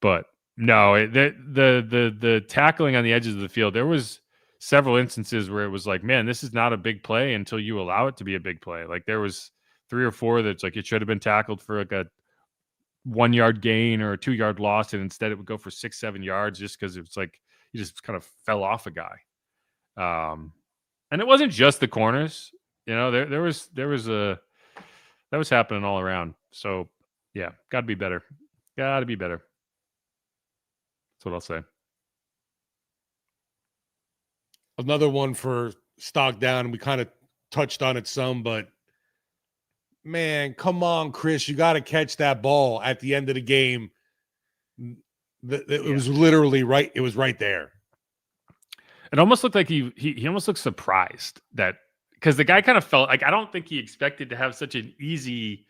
But no, the tackling on the edges of the field, there was several instances where it was like, man, this is not a big play until you allow it to be a big play. Like there was 3 or 4 that's like it should have been tackled for like a 1-yard gain or a 2-yard loss, and instead it would go for 6-7 yards just because it's like he just kind of fell off a guy. And it wasn't just the corners, there was that was happening all around. So yeah, got to be better. Got to be better. That's what I'll say. Another one for stock down. We kind of touched on it some, but man, come on, Chris, you got to catch that ball at the end of the game. It was literally right. It was right there. It almost looked like he almost looked surprised that, because the guy kind of felt like, I don't think he expected to have such an easy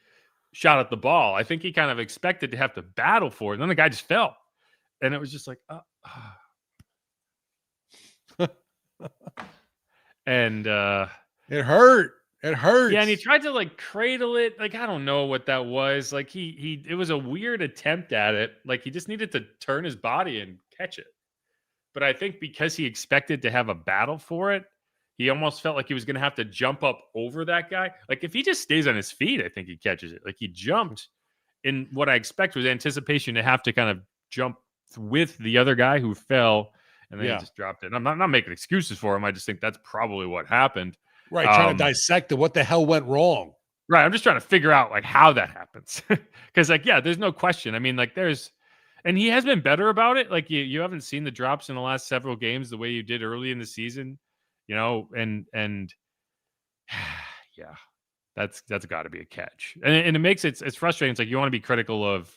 shot at the ball. I think he kind of expected to have to battle for it. And then the guy just fell. And it was just like, and it hurt. It hurts. Yeah, and he tried to like cradle it. Like, I don't know what that was. Like it was a weird attempt at it. Like he just needed to turn his body and catch it. But I think because he expected to have a battle for it, he almost felt like he was going to have to jump up over that guy. Like if he just stays on his feet, I think he catches it. Like he jumped in what I expect was anticipation to have to kind of jump with the other guy who fell, and then he just dropped it. And I'm not making excuses for him. I just think that's probably what happened. Right, trying to dissect it. What the hell went wrong? Right, I'm just trying to figure out like how that happens. Because like, yeah, there's no question. I mean, like and he has been better about it. Like you haven't seen the drops in the last several games the way you did early in the season, and yeah, that's got to be a catch. And it makes it's frustrating. It's like you want to be critical of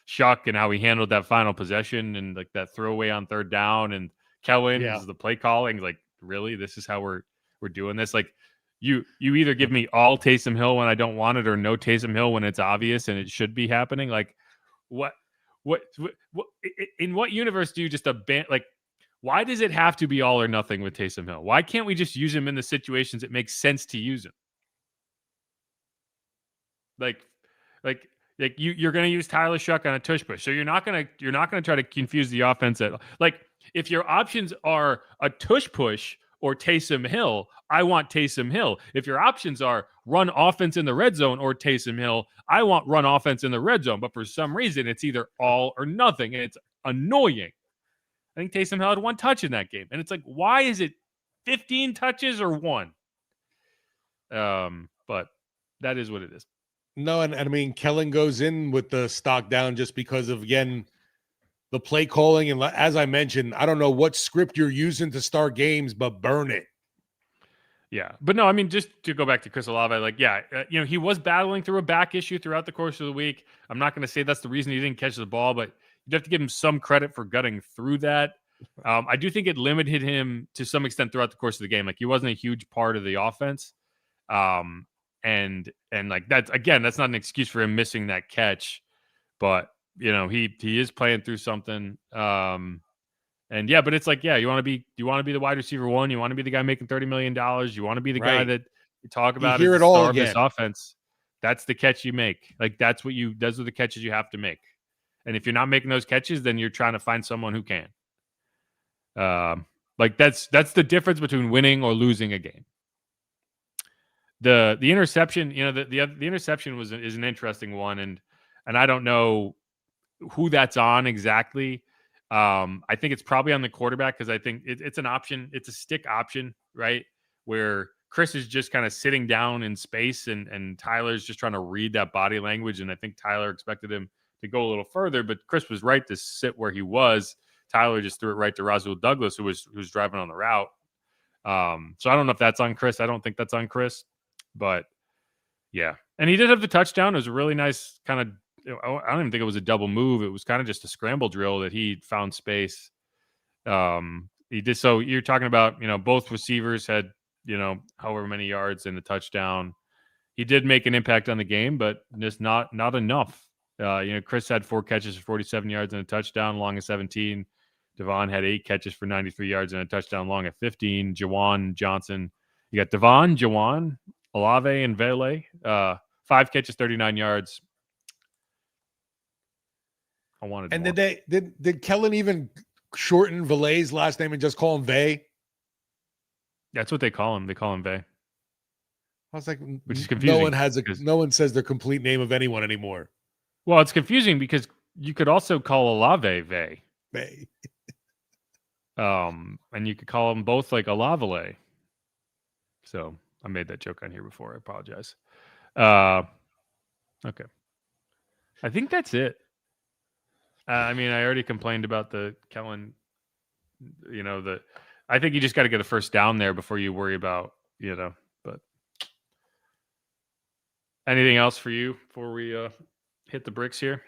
Shough and how he handled that final possession and like that throwaway on third down, and Kellen is the play calling. Like, really, this is how we're doing this? Like you either give me all Taysom Hill when I don't want it, or no Taysom Hill when it's obvious and it should be happening. Like what in what universe do you just abandon? Like, why does it have to be all or nothing with Taysom Hill? Why can't we just use him in the situations it makes sense to use him? Like you're going to use Tyler Shough on a tush push, so you're not going to try to confuse the offense at like if your options are a tush push or Taysom Hill, I want Taysom Hill. If your options are run offense in the red zone or Taysom Hill, I want run offense in the red zone. But for some reason, it's either all or nothing, and it's annoying. I think Taysom Hill had 1 touch in that game, and it's like, why is it 15 touches or 1? But that is what it is. No, and I mean, Kellen goes in with the stock down just because of, again, the play calling. And as I mentioned, I don't know what script you're using to start games, but burn it. Yeah. But no, I mean, just to go back to Chris Olave, like, yeah, he was battling through a back issue throughout the course of the week. I'm not going to say that's the reason he didn't catch the ball, but you'd have to give him some credit for gutting through that. I do think it limited him to some extent throughout the course of the game. Like, he wasn't a huge part of the offense. And like that's not an excuse for him missing that catch, but he is playing through something. And yeah, but it's like, yeah, you want to be the wide receiver 1. You want to be the guy making $30 million. You want to be the guy that you talk about. You hear as it all star again. Of this offense. That's the catch you make. Like those are the catches you have to make. And if you're not making those catches, then you're trying to find someone who can. Like that's the difference between winning or losing a game. The interception, the interception is an interesting one, and I don't know who that's on exactly. I think it's probably on the quarterback because I think it's an option. It's a stick option, right? Where Chris is just kind of sitting down in space and Tyler's just trying to read that body language. And I think Tyler expected him to go a little further, but Chris was right to sit where he was. Tyler just threw it right to Rasul Douglas, who was driving on the route. So I don't know if that's on Chris. I don't think that's on Chris, but yeah. And he did have the touchdown. It was a really nice kind of, I don't even think it was a double move. It was kind of just a scramble drill that he found space. He did. So you're talking about, both receivers had, however many yards and a touchdown. He did make an impact on the game, but just not enough. Chris had 4 catches for 47 yards and a touchdown, long at 17. Devon had 8 catches for 93 yards and a touchdown, long at 15. Jawan Johnson. You got Devon, Jawan, Olave, and Vele. 5 catches, 39 yards. I wanted And more. did Kellen even shorten Vele's last name and just call him Vay? That's what they call him. They call him Vay. I was like, Which is confusing. No one says their complete name of anyone anymore. Well, it's confusing because you could also call Olave Vay. Vay. And you could call them both like Olavale. So I made that joke on here before. I apologize. Okay. I think that's it. I already complained about the Kellen, I think you just got to get a first down there before you worry about, but anything else for you before we hit the bricks here?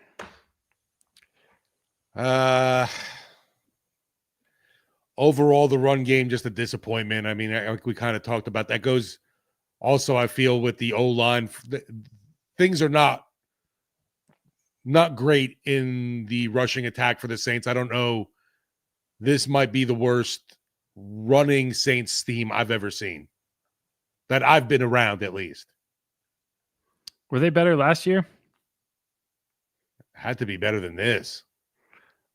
Overall, the run game, just a disappointment. Like we kind of talked about, that goes also, I feel, with the O-line. Things are not great in the rushing attack for the Saints. I don't know. This might be the worst running Saints team I've ever seen, that I've been around, at least. Were they better last year? Had to be better than this.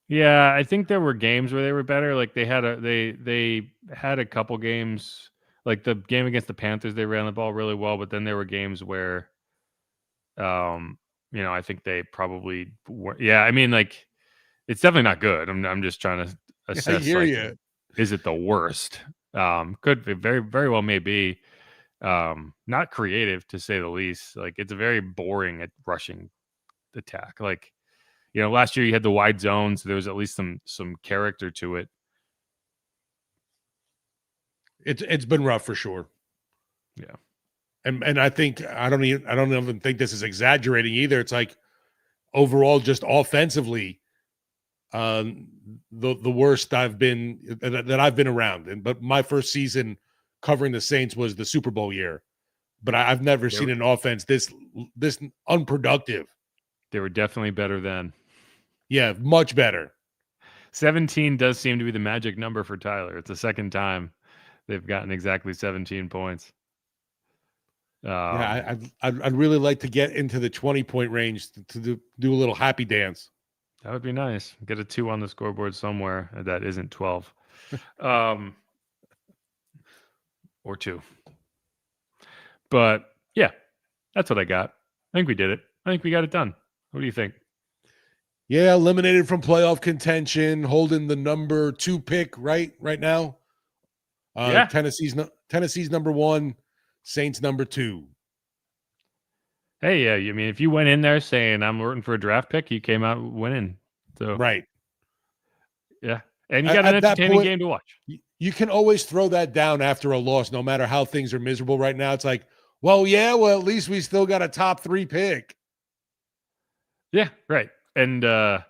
Yeah, I think there were games where they were better. Like they had a couple games, like the game against the Panthers, they ran the ball really well, but then there were games where I think they probably were. Yeah, it's definitely not good. I'm just trying to assess. I hear you. Is it the worst? Could be, very, very well may be. Not creative, to say the least. Like, it's a very boring at rushing attack. Like, last year you had the wide zones. So there was at least some character to it. It's been rough for sure. Yeah. And I think I don't even think this is exaggerating either. It's like overall, just offensively, the worst I've been around. But my first season covering the Saints was the Super Bowl year. But I've never seen an offense this unproductive. They were definitely better then. Yeah, much better. 17 does seem to be the magic number for Tyler. It's the second time they've gotten exactly 17 points. Yeah, I'd really like to get into the 20-point range to do a little happy dance. That would be nice. Get a 2 on the scoreboard somewhere that isn't 12. Or 2. But yeah, that's what I got. I think we did it. I think we got it done. What do you think? Yeah, eliminated from playoff contention, holding the number 2 pick right now. Yeah. Tennessee's number 1, Saints number 2. Hey, yeah, if you went in there saying I'm rooting for a draft pick, you came out winning. So right. Yeah. And you got an entertaining game to watch. You can always throw that down after a loss, no matter how things are miserable right now. It's like, well, at least we still got a top 3 pick. Yeah, right. And and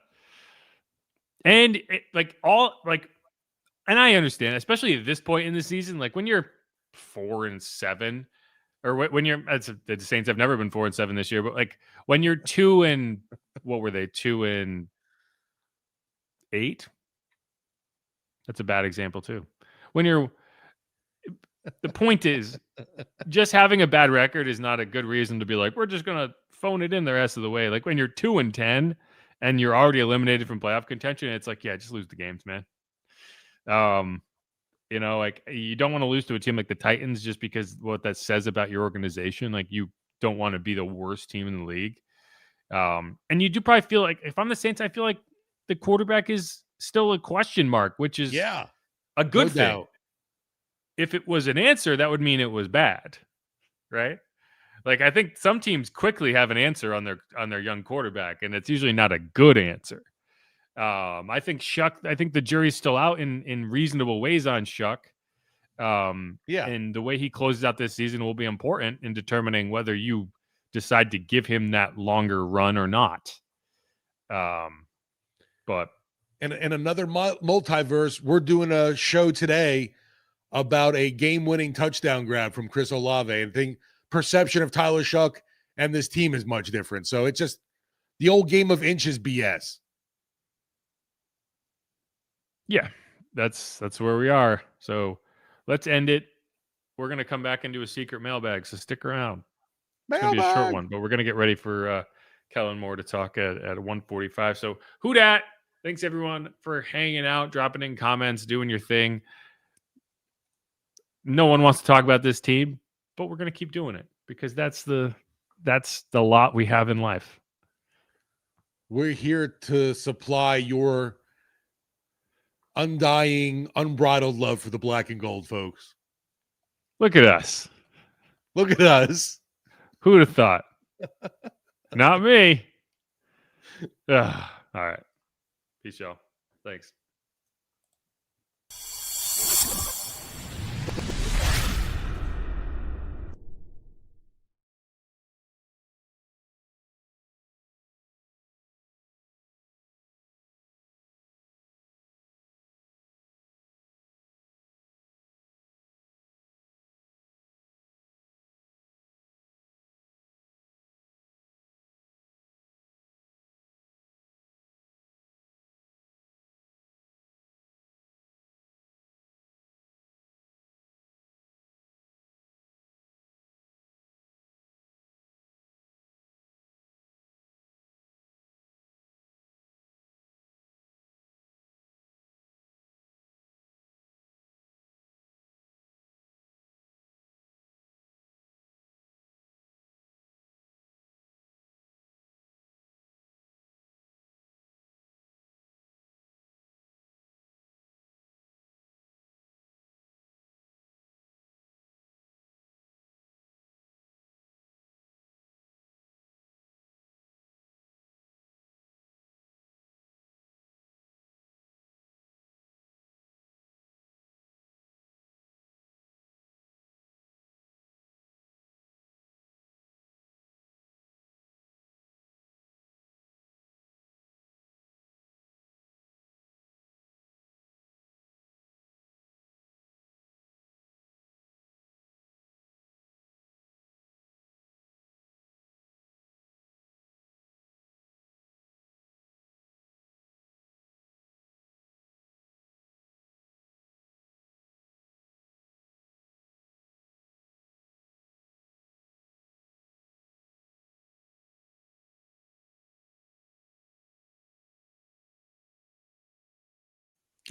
I understand, especially at this point in the season, like when you're 4-7, or when you're, the Saints have never been 4-7 this year, but like when you're 2-8? That's a bad example too. The point is, just having a bad record is not a good reason to be like, we're just gonna phone it in the rest of the way. Like when you're 2-10 and you're already eliminated from playoff contention, it's like, yeah, just lose the games, man. Like you don't want to lose to a team like the Titans just because what that says about your organization. Like you don't want to be the worst team in the league. And you do probably feel like, if I'm the Saints, I feel like the quarterback is still a question mark, which is Yeah, a good no thing. doubt. If it was an answer, that would mean it was bad, right? Like I think some teams quickly have an answer on their young quarterback, and it's usually not a good answer. I think Shough. I think the jury's still out in reasonable ways on Shough. Yeah. And the way he closes out this season will be important in determining whether you decide to give him that longer run or not. But And another multiverse, we're doing a show today about a game-winning touchdown grab from Chris Olave. And think perception of Tyler Shough and this team is much different. So it's just the old game of inches BS. yeah, that's where we are. So let's end it. We're gonna come back and do a secret mailbag, so stick around. It's gonna be a short Mailbag. one, but we're gonna get ready for Kellen Moore to talk at 1:45. So who dat? Thanks everyone for hanging out, dropping in comments, doing your thing. No one wants to talk about this team, but we're gonna keep doing it because that's the lot we have in life. We're here to supply your undying, unbridled love for the black and gold, folks. Look at us. Look at us. Who would have thought? Not me. All right. Peace, y'all. Thanks.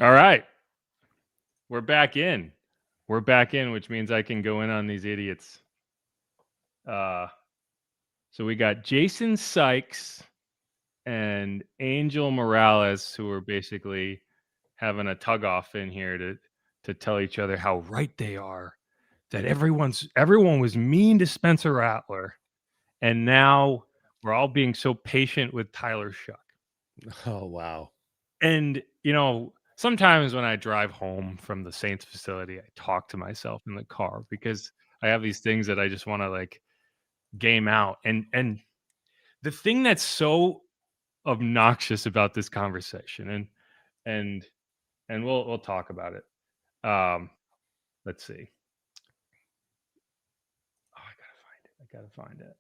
All right. We're back in. Which means I can go in on these idiots. So we got Jason Sykes and Angel Morales, who are basically having a tug off in here to tell each other how right they are. That everyone was mean to Spencer Rattler, and now we're all being so patient with Tyler Shough. Oh, wow. And, you know, sometimes when I drive home from the Saints facility, I talk to myself in the car because I have these things that I just want to like game out. And the thing that's so obnoxious about this conversation, and we'll talk about it. Let's see. Oh, I gotta find it.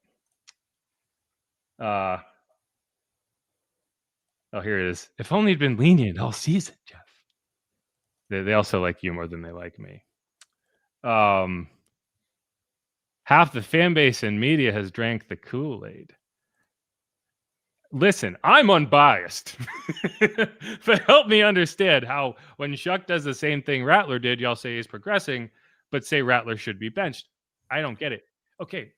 Oh, here it is. If only he'd been lenient all season, Jeff. They also like you more than they like me. Half the fan base and media has drank the Kool-Aid. Listen, I'm unbiased. But help me understand how when Shough does the same thing Rattler did, y'all say he's progressing, but say Rattler should be benched. I don't get it. Okay.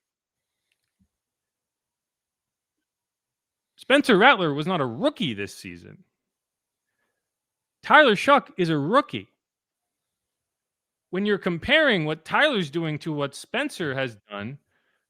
Spencer Rattler was not a rookie this season. Tyler Shough is a rookie. When you're comparing what Tyler's doing to what Spencer has done,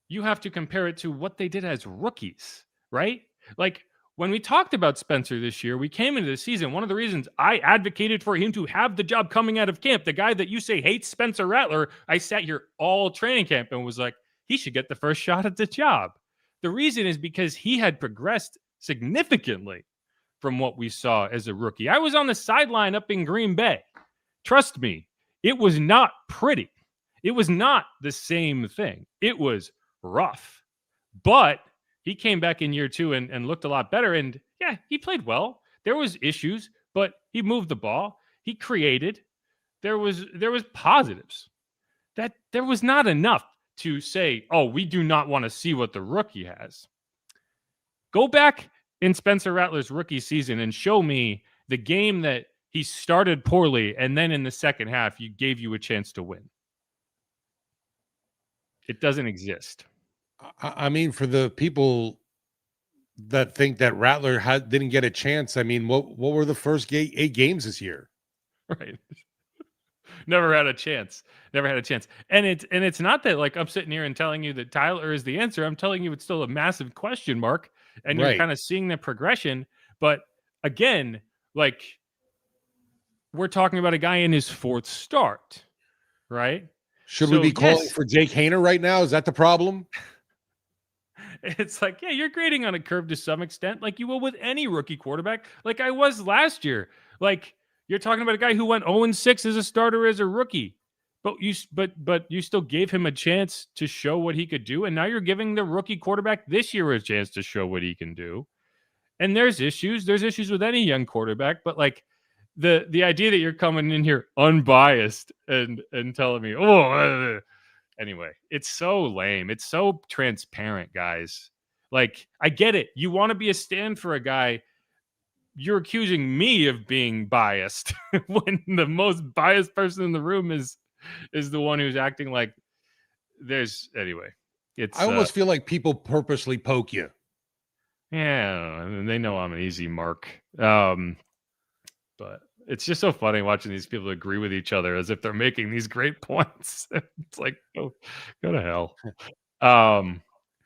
you have to compare it to what they did as rookies, right? Like when we talked about Spencer this year, we came into the season. One of the reasons I advocated for him to have the job coming out of camp, the guy that you say hates Spencer Rattler, I sat here all training camp and was like, he should get the first shot at the job. The reason is because he had progressed significantly from what we saw as a rookie. I was on the sideline up in Green Bay. Trust me, it was not pretty. It was not the same thing. It was rough. But he came back in year 2 and looked a lot better. And yeah, he played well. There was issues, but he moved the ball. He created. There was positives. That there was not enough to say, oh, we do not want to see what the rookie has. Go back in Spencer Rattler's rookie season and show me the game that he started poorly and then in the second half gave you a chance to win. It doesn't exist. I mean, for the people that think that Rattler didn't get a chance, I mean, what were the first 8 games this year? Right. Never had a chance. And it's not that like I'm sitting here and telling you that Tyler is the answer. I'm telling you it's still a massive question mark. And you're kind of seeing the progression. But again, like we're talking about a guy in his 4th start, right? Should we be calling for Jake Haener right now? Is that the problem? It's like, yeah, you're grading on a curve to some extent, like you will with any rookie quarterback, like I was last year. Like you're talking about a guy who went 0-6 as a starter as a rookie, but you still gave him a chance to show what he could do, and now you're giving the rookie quarterback this year a chance to show what he can do. And there's issues with any young quarterback, but like the idea that you're coming in here unbiased and telling me, anyway, it's so lame. It's so transparent, guys. Like, I get it. You want to be a stand for a guy. You're accusing me of being biased when the most biased person in the room is the one who's acting like anyway. I almost feel like people purposely poke you. Yeah, and they know I'm an easy mark. But it's just so funny watching these people agree with each other as if they're making these great points. It's like, go to hell.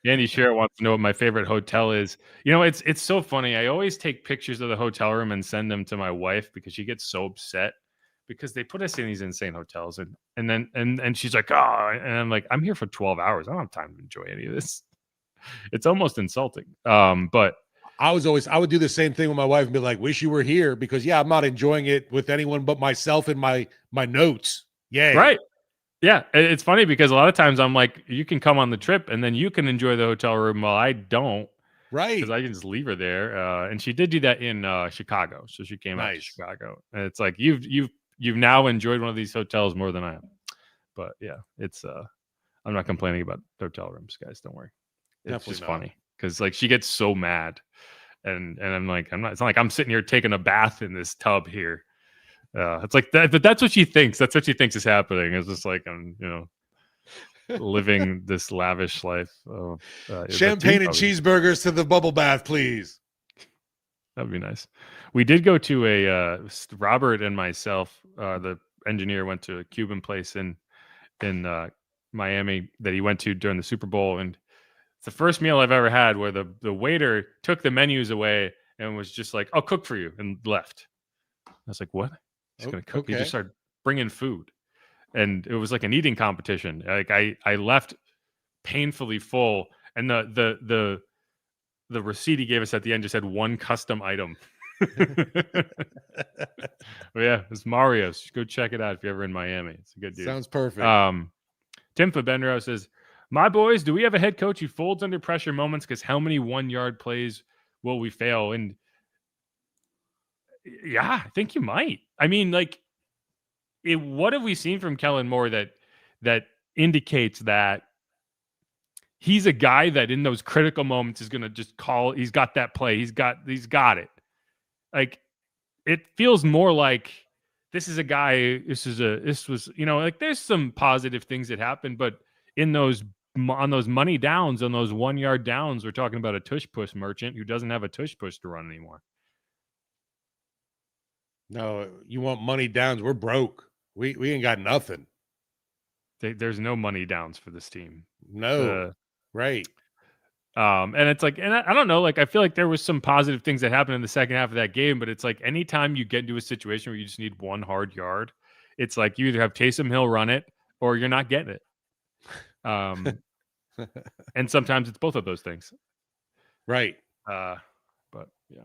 Andy Scher wants to know what my favorite hotel is. You know, it's so funny. I always take pictures of the hotel room and send them to my wife because she gets so upset because they put us in these insane hotels and then she's like, oh, and I'm like, I'm here for 12 hours. I don't have time to enjoy any of this. It's almost insulting. But I would do the same thing with my wife and be like, wish you were here because I'm not enjoying it with anyone but myself and my notes. Yay. Right. Yeah. It's funny because a lot of times I'm like, you can come on the trip and then you can enjoy the hotel room while I don't. Right. Because I can just leave her there. And she did do that in Chicago. So she came out to Chicago. And it's like, you've now enjoyed one of these hotels more than I am. But yeah, it's I'm not complaining about hotel rooms, guys. Don't worry. It's Definitely just not. funny because like she gets so mad. And I'm like, it's not like I'm sitting here taking a bath in this tub here. It's like that, but that's what she thinks. That's what she thinks is happening. It's just like I'm, living this lavish life. Champagne and cheeseburgers to the bubble bath, please. That'd be nice. We did go to Robert and myself. The engineer went to a Cuban place in Miami that he went to during the Super Bowl, and it's the first meal I've ever had where the waiter took the menus away and was just like, "I'll cook for you," and left. I was like, "What? He's gonna cook?" Okay. He just started bringing food, and it was like an eating competition. Like I left painfully full, and the receipt he gave us at the end just had one custom item. But yeah, it's Mario's. Go check it out if you're ever in Miami. It's a good dude. Sounds perfect. Tim Fabendro says, my boys, do we have a head coach who folds under pressure moments? Because how many 1-yard plays will we fail? And yeah, I think you might. I mean, like, what have we seen from Kellen Moore that indicates that he's a guy that in those critical moments is going to just call? He's got that play. He's got it. Like, it feels more like this is a guy. This was like there's some positive things that happened, but on those money downs, on those 1-yard downs, we're talking about a tush push merchant who doesn't have a tush push to run anymore. No, you want money downs? We're broke. We ain't got nothing. There's no money downs for this team. No, right. And it's like, and I don't know, like I feel like there was some positive things that happened in the second half of that game, but it's like anytime you get into a situation where you just need one hard yard, it's like you either have Taysom Hill run it or you're not getting it. And sometimes it's both of those things. Right. But yeah.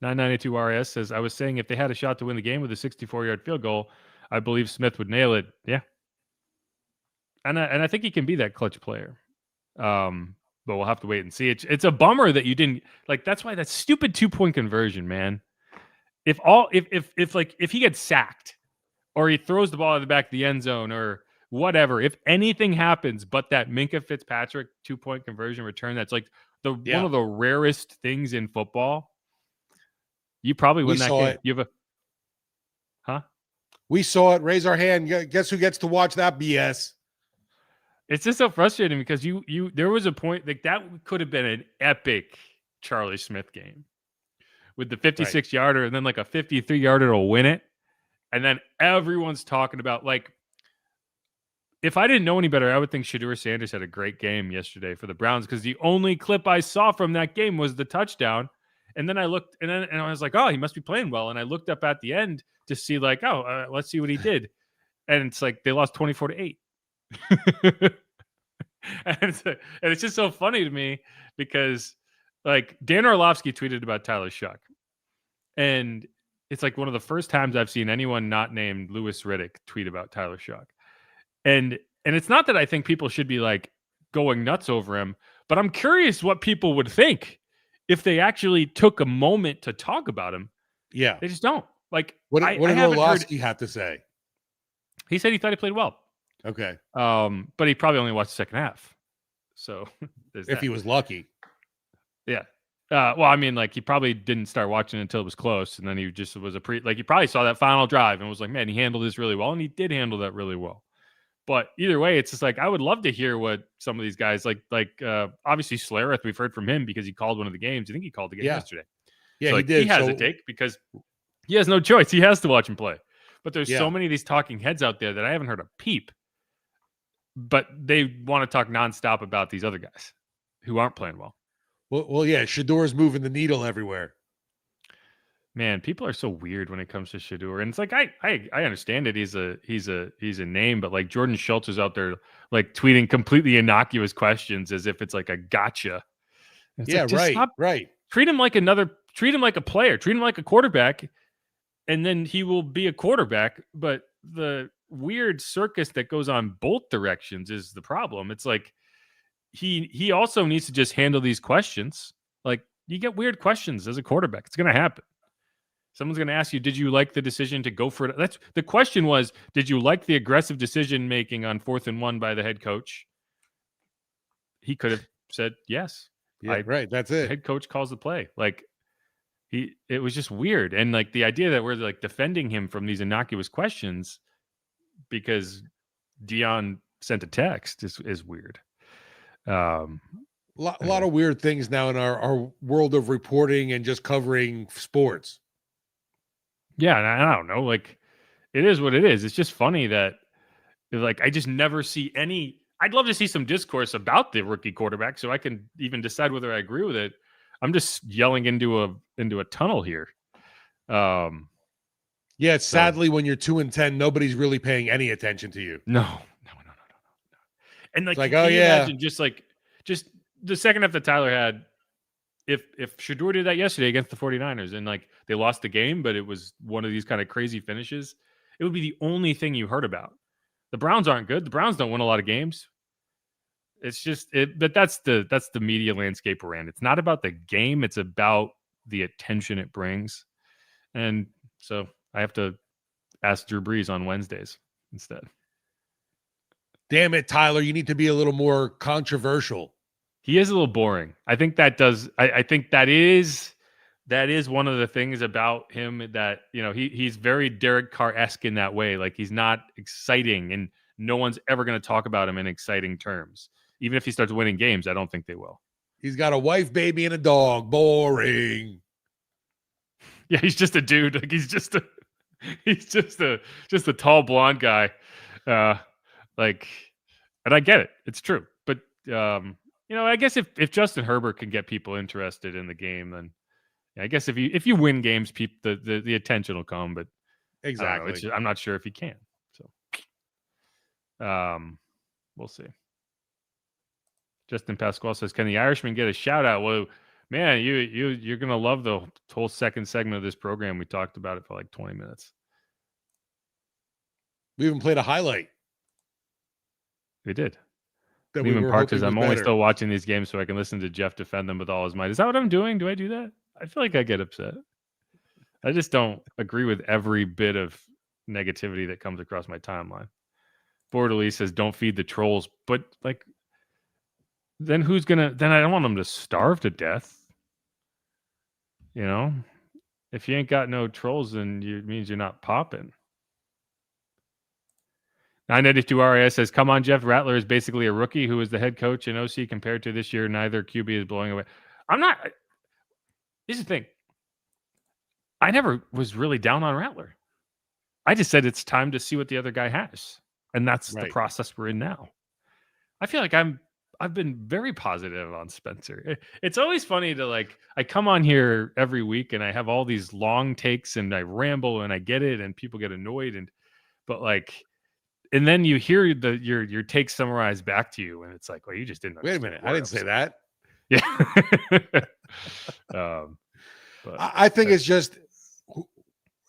992 RS says, I was saying if they had a shot to win the game with a 64-yard field goal, I believe Smith would nail it. Yeah. And I think he can be that clutch player. But we'll have to wait and see. It's a bummer that you didn't like. That's why that stupid 2-point conversion, man. If he gets sacked or he throws the ball at the back of the end zone or whatever, if anything happens but that Minkah Fitzpatrick 2-point conversion return, that's like one of the rarest things in football. You probably win that game. You have We saw it. Raise our hand. Guess who gets to watch that BS? It's just so frustrating because there was a point like that could have been an epic Charlie Smith game with the 56-yarder and then like a 53-yarder to win it. And then everyone's talking about like, if I didn't know any better, I would think Shedeur Sanders had a great game yesterday for the Browns because the only clip I saw from that game was the touchdown. And then I looked and I was like, oh, he must be playing well. And I looked up at the end to see like, let's see what he did. And it's like they lost 24-8. And it's just so funny to me because like Dan Orlovsky tweeted about Tyler Shough. And it's like one of the first times I've seen anyone not named Louis Riddick tweet about Tyler Shough. And it's not that I think people should be like going nuts over him, but I'm curious what people would think if they actually took a moment to talk about him. Yeah. They just don't. Like what did Orlovsky have to say? He said he thought he played well. Okay. But he probably only watched the second half. So if he was lucky. Yeah. Well, I mean, like he probably didn't start watching until it was close. And then he just was he probably saw that final drive and was like, man, he handled this really well. And he did handle that really well. But either way, it's just like, I would love to hear what some of these guys like obviously Slareth, we've heard from him because he called one of the games. I think he called the game yesterday. Yeah, so, he did. He has a take because he has no choice. He has to watch him play. But there's so many of these talking heads out there that I haven't heard a peep. But they want to talk nonstop about these other guys who aren't playing well. Well, yeah, Shedeur's moving the needle everywhere. Man, people are so weird when it comes to Shedeur. And it's like I understand it. He's a name, but like Jordan Schultz is out there like tweeting completely innocuous questions as if it's like a gotcha. It's right. Treat him like a player, treat him like a quarterback, and then he will be a quarterback. But the weird circus that goes on both directions is the problem. It's like he also needs to just handle these questions. Like you get weird questions as a quarterback. It's going to happen. Someone's going to ask you, did you like the decision to go for it? That's the question was, did you like the aggressive decision making on 4th and 1 by the head coach? He could have said yes. Yeah, right. That's it. The head coach calls the play. Like it was just weird. And like the idea that we're like defending him from these innocuous questions because Dion sent a text is weird. A lot of weird things now in our world of reporting and just covering sports. Yeah, and I don't know. Like, it is what it is. It's just funny that, like, I just never see any. I'd love to see some discourse about the rookie quarterback so I can even decide whether I agree with it. I'm just yelling into a tunnel here. Yeah, sadly, when you're 2-10, nobody's really paying any attention to you. No. And like, imagine just the second half that Tyler had. If Shedeur did that yesterday against the 49ers and like they lost the game, but it was one of these kind of crazy finishes, it would be the only thing you heard about. The Browns aren't good. The Browns don't win a lot of games. It's just but that's the media landscape we're in. It's not about the game. It's about the attention it brings. And so I have to ask Drew Brees on Wednesdays instead. Damn it, Tyler. You need to be a little more controversial. He is a little boring. I think that does. I think that is one of the things about him that, you know, he's very Derek Carr-esque in that way. Like he's not exciting and no one's ever going to talk about him in exciting terms. Even if he starts winning games, I don't think they will. He's got a wife, baby, and a dog. Boring. Yeah, he's just a dude. Like he's just a tall blonde guy. Like, and I get it. It's true. But I guess if Justin Herbert can get people interested in the game, then I guess if you win games, the attention will come. But Exactly. I'm not sure if he can. So, we'll see. Justin Pasquale says, "Can the Irishman get a shout out?" Well, man, you're gonna love the whole second segment of this program. We talked about it for like 20 minutes. We even played a highlight. We did. That Lehman we were Park says, hoping "I'm was only better. still watching these games so I can listen to Jeff defend them with all his might." Is that what I'm doing? Do I do that? I feel like I get upset. I just don't agree with every bit of negativity that comes across my timeline. Bordelise says, "Don't feed the trolls," but like, then who's gonna? Then I don't want them to starve to death. You know, if you ain't got no trolls, then it means you're not popping. 992 RIS says, "Come on, Jeff. Rattler is basically a rookie who is the head coach in OC compared to this year. Neither QB is blowing away." I'm not. Here's the thing. I never was really down on Rattler. I just said it's time to see what the other guy has, and that's the Right. process we're in now. I feel like I've been very positive on Spencer. It's always funny to I come on here every week and I have all these long takes and I ramble and I get it and people get annoyed and then you hear your take summarized back to you and it's like, well, you just didn't. Wait a minute. I didn't say that. Yeah. But I think it's just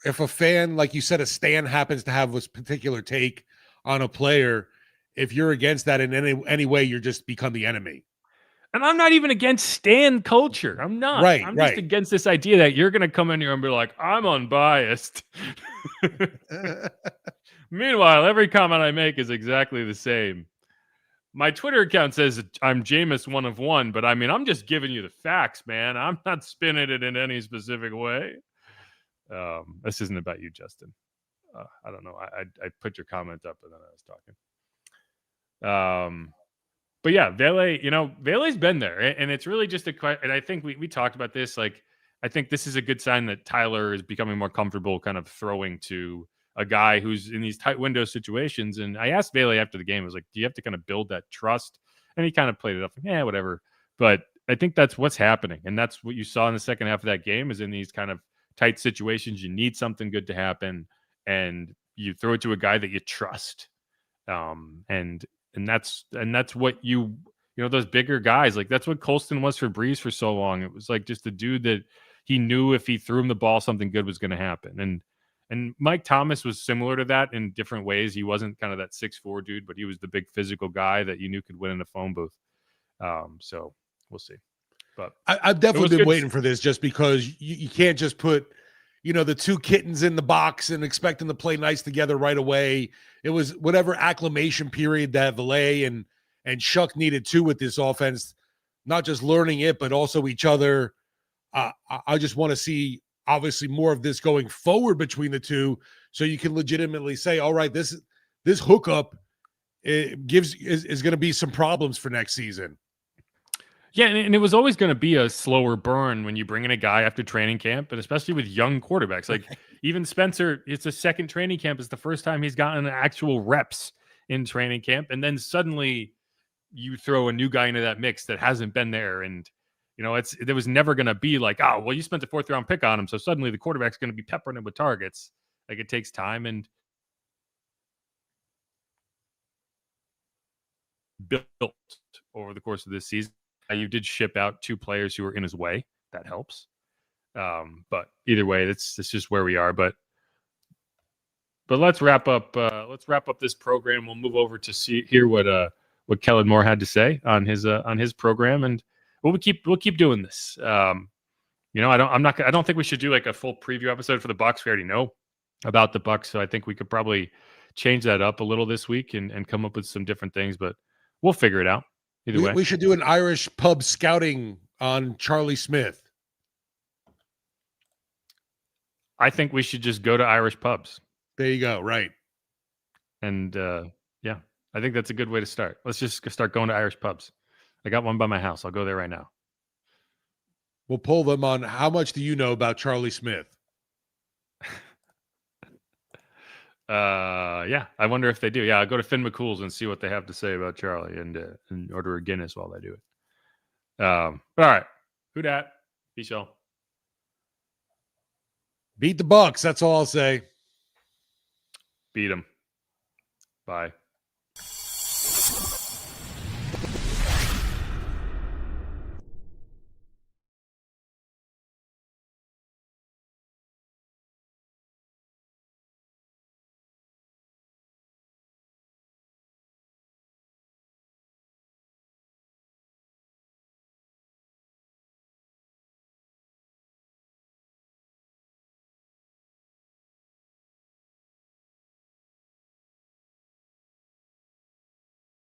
if a fan, like you said, a stan happens to have this particular take on a player, if you're against that in any way, you're just become the enemy. And I'm not even against stan culture. I'm not. Right, I'm right. just against this idea that you're going to come in here and be like, I'm unbiased. Meanwhile, every comment I make is exactly the same. My Twitter account says I'm Jameis 1 of 1, but I mean, I'm just giving you the facts, man. I'm not spinning it in any specific way. This isn't about you, Justin. I don't know. I put your comment up and then I was talking. But yeah, Vele, Vele's been there, and it's really just a question. And I think we talked about this. Like, I think this is a good sign that Tyler is becoming more comfortable kind of throwing to a guy who's in these tight window situations. And I asked Vele after the game, I was like, do you have to kind of build that trust? And he kind of played it up like, yeah, whatever. But I think that's what's happening. And that's what you saw in the second half of that game is in these kind of tight situations, you need something good to happen and you throw it to a guy that you trust. And that's what those bigger guys, like that's what Colston was for Breeze for so long. It was like just a dude that he knew if he threw him the ball, something good was going to happen. And Mike Thomas was similar to that in different ways. He wasn't kind of that 6'4" dude, but he was the big physical guy that you knew could win in a phone booth. So we'll see. But I've definitely been waiting for this just because you can't just put, the two kittens in the box and expect them to play nice together right away. It was whatever acclimation period that Vele and Shough needed too with this offense, not just learning it, but also each other. I just want to see obviously more of this going forward between the two, so you can legitimately say, all right, this hookup is going to be some problems for next season. Yeah, and it was always going to be a slower burn when you bring in a guy after training camp, and especially with young quarterbacks. Like even Spencer, it's a second training camp. It's the first time he's gotten actual reps in training camp. And then suddenly you throw a new guy into that mix that hasn't been there. And, there was never going to be like, oh, well, you spent a 4th round pick on him. So suddenly the quarterback's going to be peppering him with targets. Like it takes time and built over the course of this season. You did ship out 2 players who were in his way. That helps. But either way, that's just where we are. But let's wrap up. Let's wrap up this program. We'll move over to hear what Kellen Moore had to say on his program, and we'll keep doing this. I don't think we should do like a full preview episode for the Bucs. We already know about the Bucs, so I think we could probably change that up a little this week and come up with some different things. But we'll figure it out. Either way, we should do an Irish pub scouting on Charlie Smith. I think we should just go to Irish pubs. There you go. Right. And yeah, I think that's a good way to start. Let's just start going to Irish pubs. I got one by my house. I'll go there right now. We'll pull them on how much do you know about Charlie Smith? Yeah, I wonder if they do. Yeah, I'll go to Finn McCool's and see what they have to say about Charlie and order a Guinness while they do it. But all right. Who dat? Peace y'all. Beat the Bucks. That's all I'll say. Beat them. Bye.